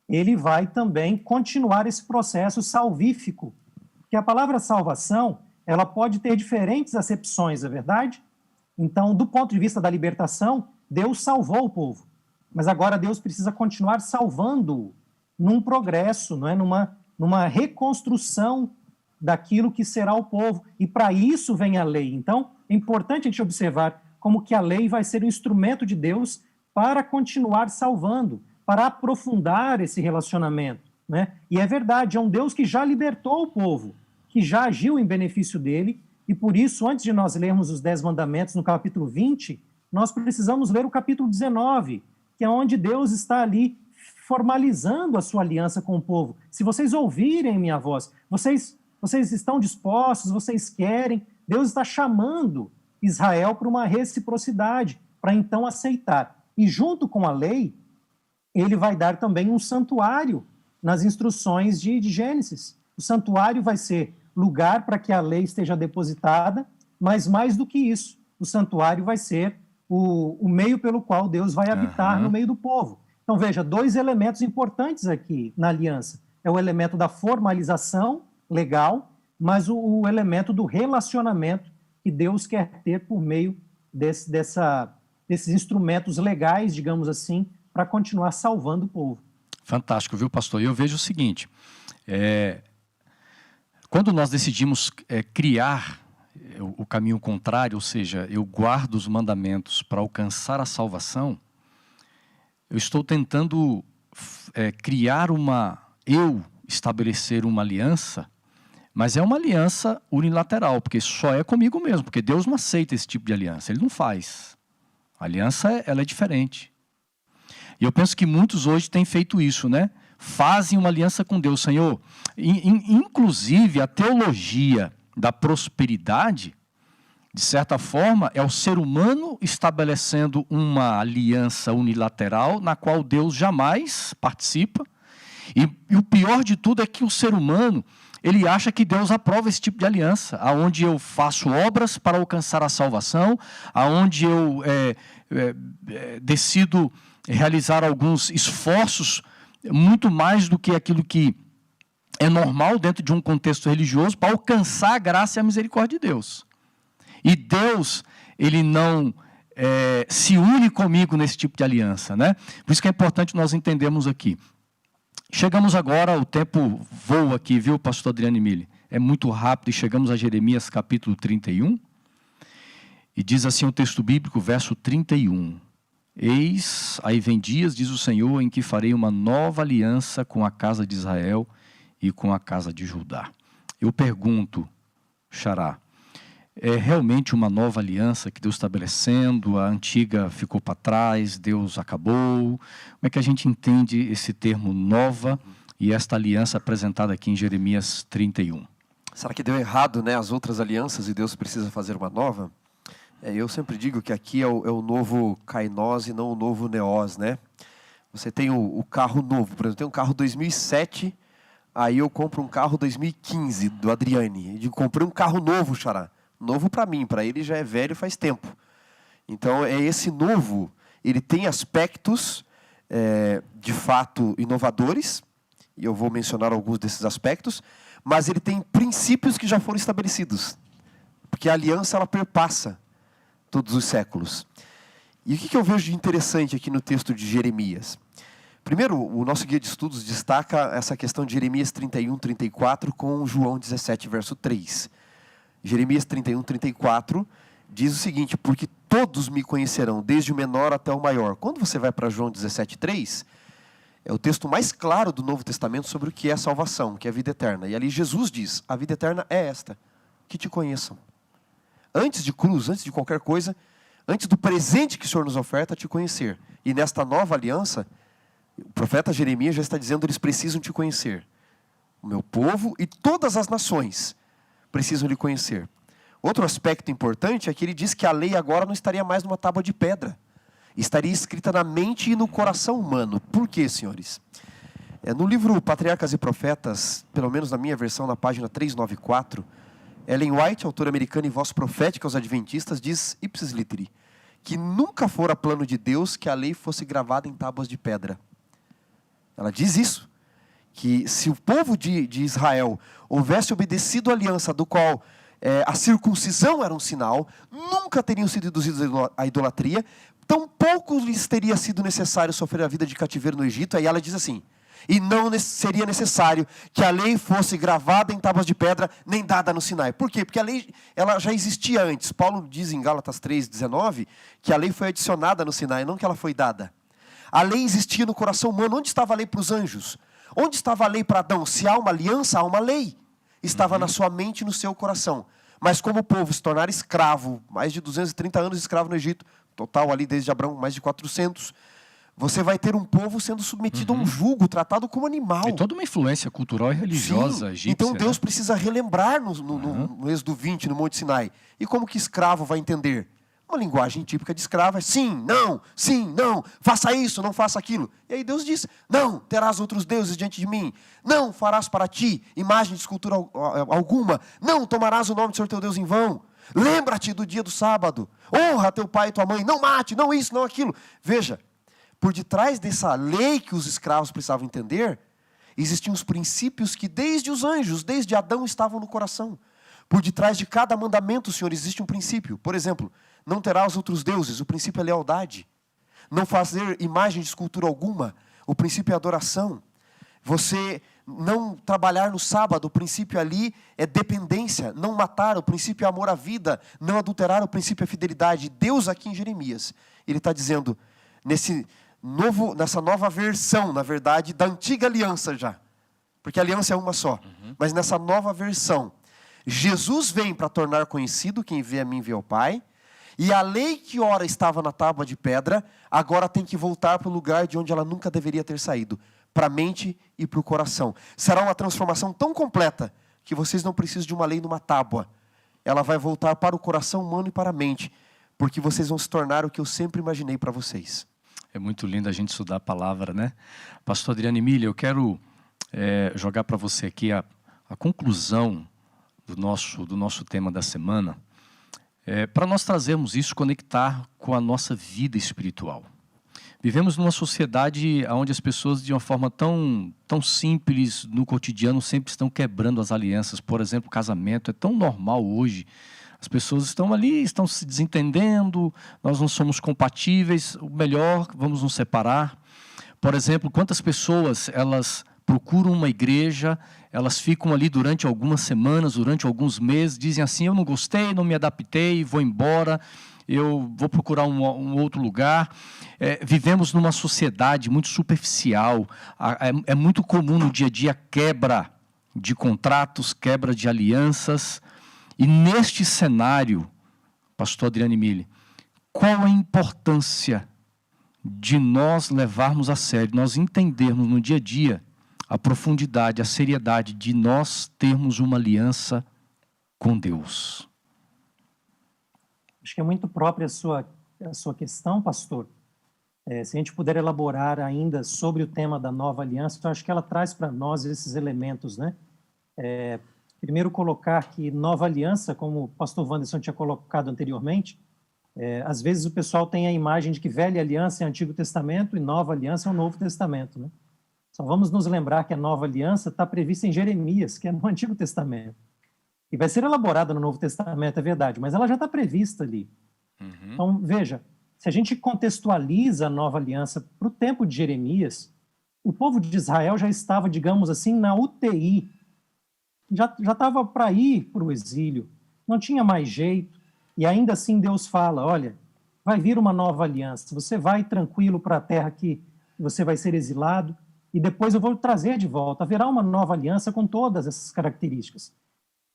ele vai também continuar esse processo salvífico. Porque a palavra salvação, ela pode ter diferentes acepções, é verdade? Então, do ponto de vista da libertação, Deus salvou o povo. Mas agora Deus precisa continuar salvando-o num progresso, não é? numa reconstrução daquilo que será o povo. E para isso vem a lei. Então, é importante a gente observar como que a lei vai ser um instrumento de Deus para continuar salvando, para aprofundar esse relacionamento, né? E é verdade, é um Deus que já libertou o povo, que já agiu em benefício dele, e por isso, antes de nós lermos os 10 mandamentos no capítulo 20, nós precisamos ler o capítulo 19, que é onde Deus está ali formalizando a sua aliança com o povo. Se vocês ouvirem minha voz, vocês estão dispostos, vocês querem, Deus está chamando Israel para uma reciprocidade, para então aceitar. E junto com a lei, ele vai dar também um santuário nas instruções de Gênesis. O santuário vai ser lugar para que a lei esteja depositada, mas mais do que isso, o santuário vai ser o meio pelo qual Deus vai habitar no meio do povo. Então, veja, 2 elementos importantes aqui na aliança. É o elemento da formalização legal, mas o elemento do relacionamento que Deus quer ter por meio desses instrumentos legais, digamos assim, para continuar salvando o povo. Fantástico, viu, pastor? E eu vejo o seguinte, quando nós decidimos criar o caminho contrário, ou seja, eu guardo os mandamentos para alcançar a salvação, eu estou tentando estabelecer uma aliança, mas é uma aliança unilateral, porque só é comigo mesmo, porque Deus não aceita esse tipo de aliança, Ele não faz. A aliança, ela é diferente. E eu penso que muitos hoje têm feito isso, né? Fazem uma aliança com Deus, Senhor. Inclusive, a teologia da prosperidade, de certa forma, é o ser humano estabelecendo uma aliança unilateral na qual Deus jamais participa. E o pior de tudo é que o ser humano, ele acha que Deus aprova esse tipo de aliança, aonde eu faço obras para alcançar a salvação, aonde eu decido realizar alguns esforços muito mais do que aquilo que é normal dentro de um contexto religioso para alcançar a graça e a misericórdia de Deus. E Deus, Ele não se une comigo nesse tipo de aliança, né? Por isso que é importante nós entendermos aqui. Chegamos agora, o tempo voa aqui, viu, pastor Adriano Emílio? É muito rápido e chegamos a Jeremias capítulo 31. E diz assim o texto bíblico, verso 31. Eis, aí vem dias, diz o Senhor, em que farei uma nova aliança com a casa de Israel e com a casa de Judá. Eu pergunto, Xará, é realmente uma nova aliança que Deus está estabelecendo? A antiga ficou para trás, Deus acabou? Como é que a gente entende esse termo nova e esta aliança apresentada aqui em Jeremias 31? Será que deu errado, né, as outras alianças e Deus precisa fazer uma nova? Eu sempre digo que aqui é o novo kainós e não o novo neós, né? Você tem o carro novo, por exemplo, tem um carro 2007, aí eu compro um carro 2015 do Adriane. Eu digo, comprei um carro novo, Xará. Novo para mim, para ele já é velho faz tempo. Então, esse novo, ele tem aspectos, de fato, inovadores, e eu vou mencionar alguns desses aspectos, mas ele tem princípios que já foram estabelecidos, porque a aliança, ela perpassa todos os séculos. E o que eu vejo de interessante aqui no texto de Jeremias? Primeiro, o nosso guia de estudos destaca essa questão de Jeremias 31, 34 com João 17, verso 3. Jeremias 31, 34 diz o seguinte, porque todos me conhecerão, desde o menor até o maior. Quando você vai para João 17, 3, é o texto mais claro do Novo Testamento sobre o que é a salvação, que é a vida eterna. E ali Jesus diz, a vida eterna é esta, que te conheçam. Antes de cruz, antes de qualquer coisa, antes do presente que o Senhor nos oferta, te conhecer. E nesta nova aliança, o profeta Jeremias já está dizendo, eles precisam te conhecer. O meu povo e todas as nações precisam lhe conhecer. Outro aspecto importante é que ele diz que a lei agora não estaria mais numa tábua de pedra. Estaria escrita na mente e no coração humano. Por quê, senhores? No livro Patriarcas e Profetas, pelo menos na minha versão, na página 394, Ellen White, autora americana e voz profética aos adventistas, diz, ipsis literi, que nunca fora plano de Deus que a lei fosse gravada em tábuas de pedra. Ela diz isso, que se o povo de Israel houvesse obedecido a aliança do qual a circuncisão era um sinal, nunca teriam sido induzidos à idolatria, tampouco lhes teria sido necessário sofrer a vida de cativeiro no Egito. Aí ela diz assim, e não seria necessário que a lei fosse gravada em tábuas de pedra, nem dada no Sinai. Por quê? Porque a lei ela já existia antes. Paulo diz em Gálatas 3,19, que a lei foi adicionada no Sinai, não que ela foi dada. A lei existia no coração humano. Onde estava a lei para os anjos? Onde estava a lei para Adão? Se há uma aliança, há uma lei. Estava na sua mente e no seu coração. Mas como o povo se tornar escravo, mais de 230 anos escravo no Egito, total ali desde Abraão, mais de 400, você vai ter um povo sendo submetido a um jugo, tratado como animal. Tem toda uma influência cultural e religiosa egípcia. Então Deus precisa relembrar no Êxodo 20, no Monte Sinai. E como que escravo vai entender? Uma linguagem típica de escravo é sim, não, faça isso, não faça aquilo. E aí Deus diz, não terás outros deuses diante de mim, não farás para ti imagem de escultura alguma, não tomarás o nome do Senhor teu Deus em vão, lembra-te do dia do sábado, honra teu pai e tua mãe, não mate, não isso, não aquilo. Veja, por detrás dessa lei que os escravos precisavam entender, existiam os princípios que desde os anjos, desde Adão, estavam no coração. Por detrás de cada mandamento, Senhor, existe um princípio. Por exemplo, não terás outros deuses, o princípio é lealdade. Não fazer imagem de escultura alguma, o princípio é adoração. Você não trabalhar no sábado, o princípio ali é dependência. Não matar, o princípio é amor à vida. Não adulterar, o princípio é fidelidade. Deus aqui em Jeremias, ele está dizendo, nessa nova versão, na verdade, da antiga aliança já. Porque a aliança é uma só. Mas nessa nova versão, Jesus vem para tornar conhecido, quem vê a mim vê ao Pai, e a lei que ora estava na tábua de pedra, agora tem que voltar para o lugar de onde ela nunca deveria ter saído, para a mente e para o coração. Será uma transformação tão completa, que vocês não precisam de uma lei numa tábua. Ela vai voltar para o coração humano e para a mente, porque vocês vão se tornar o que eu sempre imaginei para vocês. É muito lindo a gente estudar a palavra, né? Pastor Adriano Emília, eu quero jogar para você aqui a conclusão do nosso tema da semana, para nós trazermos isso, conectar com a nossa vida espiritual. Vivemos numa sociedade onde as pessoas, de uma forma tão simples, no cotidiano, sempre estão quebrando as alianças. Por exemplo, o casamento é tão normal hoje. As pessoas estão ali, estão se desentendendo, nós não somos compatíveis, o melhor, vamos nos separar. Por exemplo, quantas pessoas, elas procuram uma igreja, elas ficam ali durante algumas semanas, durante alguns meses, dizem assim, eu não gostei, não me adaptei, vou embora, eu vou procurar um outro lugar. Vivemos numa sociedade muito superficial, é muito comum no dia a dia quebra de contratos, quebra de alianças, e neste cenário, pastor Adriano Emília, qual a importância de nós levarmos a sério, nós entendermos no dia a dia a profundidade, a seriedade de nós termos uma aliança com Deus? Acho que é muito própria a sua questão, pastor. Se a gente puder elaborar ainda sobre o tema da nova aliança, eu acho que ela traz para nós esses elementos, né? Primeiro, colocar que nova aliança, como o pastor Wanderson tinha colocado anteriormente, às vezes o pessoal tem a imagem de que velha aliança é o Antigo Testamento e nova aliança é o Novo Testamento, né? Só vamos nos lembrar que a nova aliança está prevista em Jeremias, que é no Antigo Testamento. E vai ser elaborada no Novo Testamento, é verdade, mas ela já está prevista ali. Então, veja, se a gente contextualiza a nova aliança para o tempo de Jeremias, o povo de Israel já estava, digamos assim, na UTI. Já estava para ir para o exílio, não tinha mais jeito. E ainda assim Deus fala, olha, vai vir uma nova aliança, você vai tranquilo para a terra que você vai ser exilado, e depois eu vou trazer de volta. Haverá uma nova aliança com todas essas características.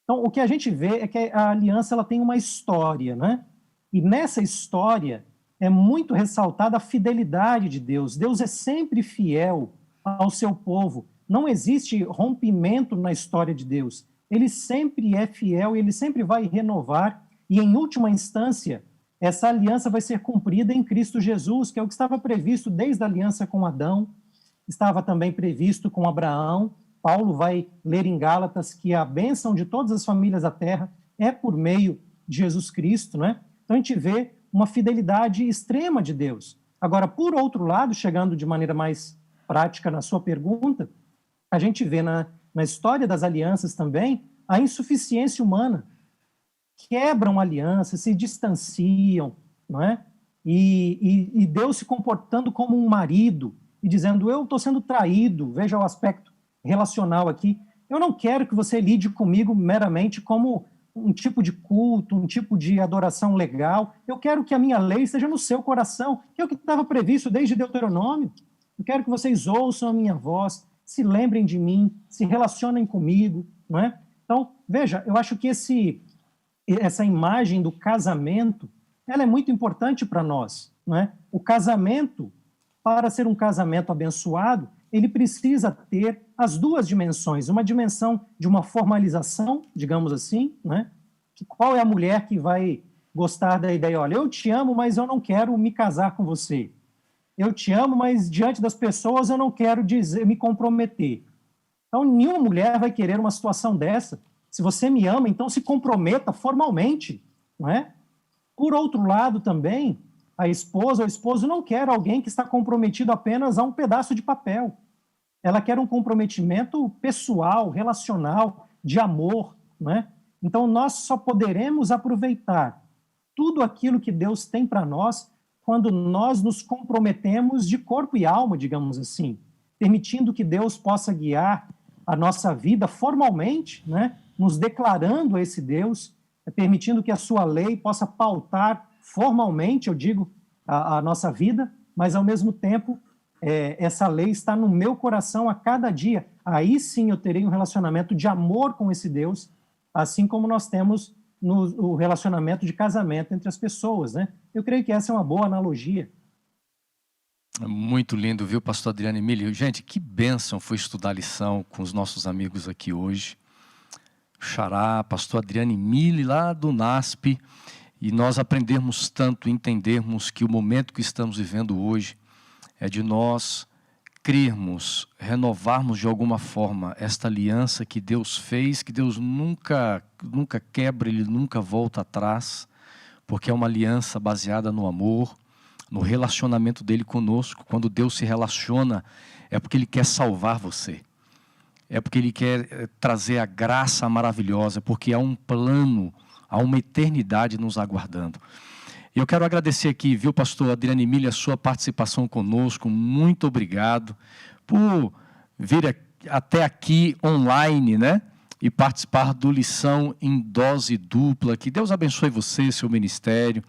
Então, o que a gente vê é que a aliança ela tem uma história, né? E nessa história é muito ressaltada a fidelidade de Deus. Deus é sempre fiel ao seu povo. Não existe rompimento na história de Deus. Ele sempre é fiel e ele sempre vai renovar. E, em última instância, essa aliança vai ser cumprida em Cristo Jesus, que é o que estava previsto desde a aliança com Adão, estava também previsto com Abraão. Paulo vai ler em Gálatas que a bênção de todas as famílias da terra é por meio de Jesus Cristo, né? Então a gente vê uma fidelidade extrema de Deus. Agora, por outro lado, chegando de maneira mais prática na sua pergunta, a gente vê na história das alianças também a insuficiência humana. Quebram alianças, se distanciam, não é? E Deus se comportando como um marido e dizendo, eu estou sendo traído, veja o aspecto relacional aqui, eu não quero que você lide comigo meramente como um tipo de culto, um tipo de adoração legal, eu quero que a minha lei esteja no seu coração, que é o que estava previsto desde Deuteronômio, eu quero que vocês ouçam a minha voz, se lembrem de mim, se relacionem comigo, não é? Então, veja, eu acho que essa imagem do casamento, ela é muito importante para nós, não é? O casamento, para ser um casamento abençoado, ele precisa ter as duas dimensões, uma dimensão de uma formalização, digamos assim, né? Qual é a mulher que vai gostar da ideia, olha, eu te amo, mas eu não quero me casar com você. Eu te amo, mas diante das pessoas eu não quero me comprometer. Então, nenhuma mulher vai querer uma situação dessa. Se você me ama, então se comprometa formalmente, não é? Por outro lado, também, a esposa ou o esposo não quer alguém que está comprometido apenas a um pedaço de papel. Ela quer um comprometimento pessoal, relacional, de amor, não é? Então, nós só poderemos aproveitar tudo aquilo que Deus tem para nós quando nós nos comprometemos de corpo e alma, digamos assim, permitindo que Deus possa guiar a nossa vida formalmente, né? Nos declarando a esse Deus, permitindo que a sua lei possa pautar formalmente, eu digo, a nossa vida, mas ao mesmo tempo essa lei está no meu coração a cada dia. Aí sim eu terei um relacionamento de amor com esse Deus, assim como nós temos no relacionamento de casamento entre as pessoas, né? Eu creio que essa é uma boa analogia. Muito lindo, viu, pastor Adriano Emílio? Gente, que bênção foi estudar a lição com os nossos amigos aqui hoje. Xará, pastor Adriano Emílio, lá do NASP, e nós aprendermos tanto, entendermos que o momento que estamos vivendo hoje é de nós crermos, renovarmos de alguma forma esta aliança que Deus fez, que Deus nunca quebra, Ele nunca volta atrás, porque é uma aliança baseada no amor, no relacionamento dele conosco. Quando Deus se relaciona, é porque Ele quer salvar você. É porque Ele quer trazer a graça maravilhosa, porque há um plano, há uma eternidade nos aguardando. E eu quero agradecer aqui, viu, pastor Adriano Emílio, a sua participação conosco. Muito obrigado por vir até aqui online, né? E participar do Lição em Dose Dupla. Que Deus abençoe você, seu ministério,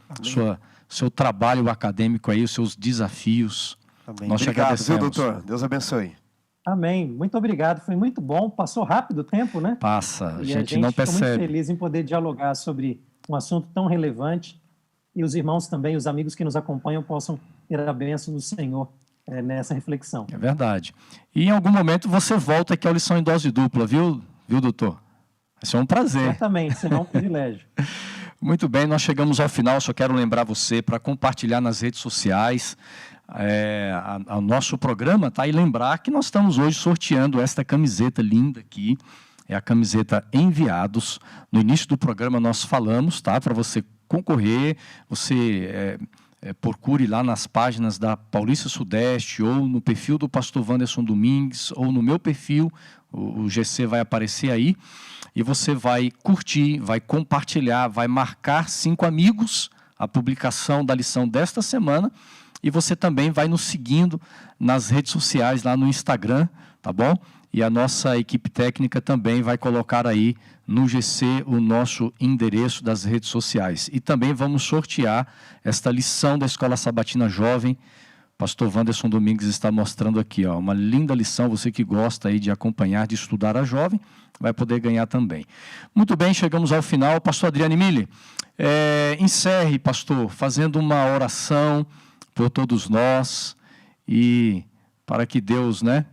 seu trabalho acadêmico aí, os seus desafios. Amém. Nós obrigado, te agradecemos. viu, doutor? Deus abençoe. Amém. Muito obrigado. Foi muito bom. Passou rápido o tempo, né? Passa. A gente fica não percebe. muito feliz em poder dialogar sobre um assunto tão relevante. E os irmãos também, os amigos que nos acompanham, possam ter a bênção do Senhor nessa reflexão. É verdade. E em algum momento você volta aqui ao Lição em Dose Dupla, viu, doutor? Vai ser um prazer. Certamente, será um privilégio. Muito bem, nós chegamos ao final. Só quero lembrar você para compartilhar nas redes sociais o nosso programa, tá? E lembrar que nós estamos hoje sorteando esta camiseta linda aqui. É a camiseta Enviados. No início do programa nós falamos, tá? Para você concorrer, você procure lá nas páginas da Paulista Sudeste, ou no perfil do pastor Wanderson Domingues, ou no meu perfil, o GC vai aparecer aí, e você vai curtir, vai compartilhar, vai marcar 5 amigos a publicação da lição desta semana, e você também vai nos seguindo nas redes sociais, lá no Instagram, tá bom? E a nossa equipe técnica também vai colocar aí no GC o nosso endereço das redes sociais. E também vamos sortear esta lição da Escola Sabatina Jovem. Pastor Wanderson Domingues está mostrando aqui, ó, uma linda lição. Você que gosta aí de acompanhar, de estudar a jovem, vai poder ganhar também. Muito bem, chegamos ao final. Pastor Adriano Emílio, encerre, pastor, fazendo uma oração por todos nós e para que Deus, né,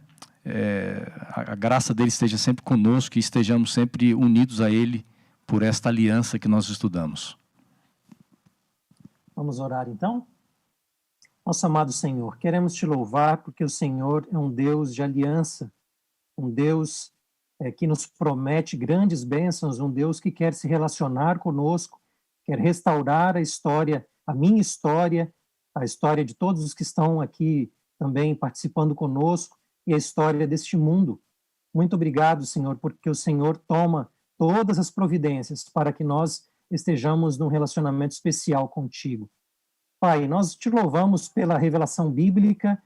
a graça dele esteja sempre conosco e estejamos sempre unidos a ele por esta aliança que nós estudamos. Vamos orar então? Nosso amado Senhor, queremos te louvar porque o Senhor é um Deus de aliança, um Deus que nos promete grandes bênçãos, um Deus que quer se relacionar conosco, quer restaurar a história, a minha história, a história de todos os que estão aqui também participando conosco, e a história deste mundo. Muito obrigado, Senhor, porque o Senhor toma todas as providências para que nós estejamos num relacionamento especial contigo. Pai, nós te louvamos pela revelação bíblica,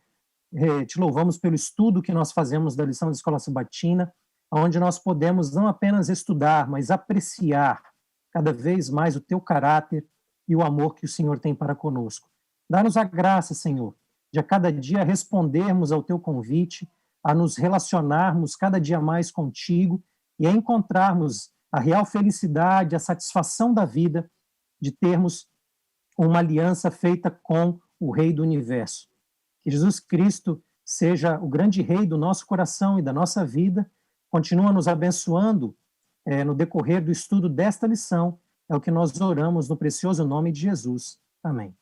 te louvamos pelo estudo que nós fazemos da lição da Escola Sabatina, onde nós podemos não apenas estudar, mas apreciar cada vez mais o teu caráter e o amor que o Senhor tem para conosco. Dá-nos a graça, Senhor, de a cada dia respondermos ao teu convite, a nos relacionarmos cada dia mais contigo e a encontrarmos a real felicidade, a satisfação da vida de termos uma aliança feita com o Rei do Universo. Que Jesus Cristo seja o grande Rei do nosso coração e da nossa vida, continua nos abençoando no decorrer do estudo desta lição É o que nós oramos no precioso nome de Jesus. Amém.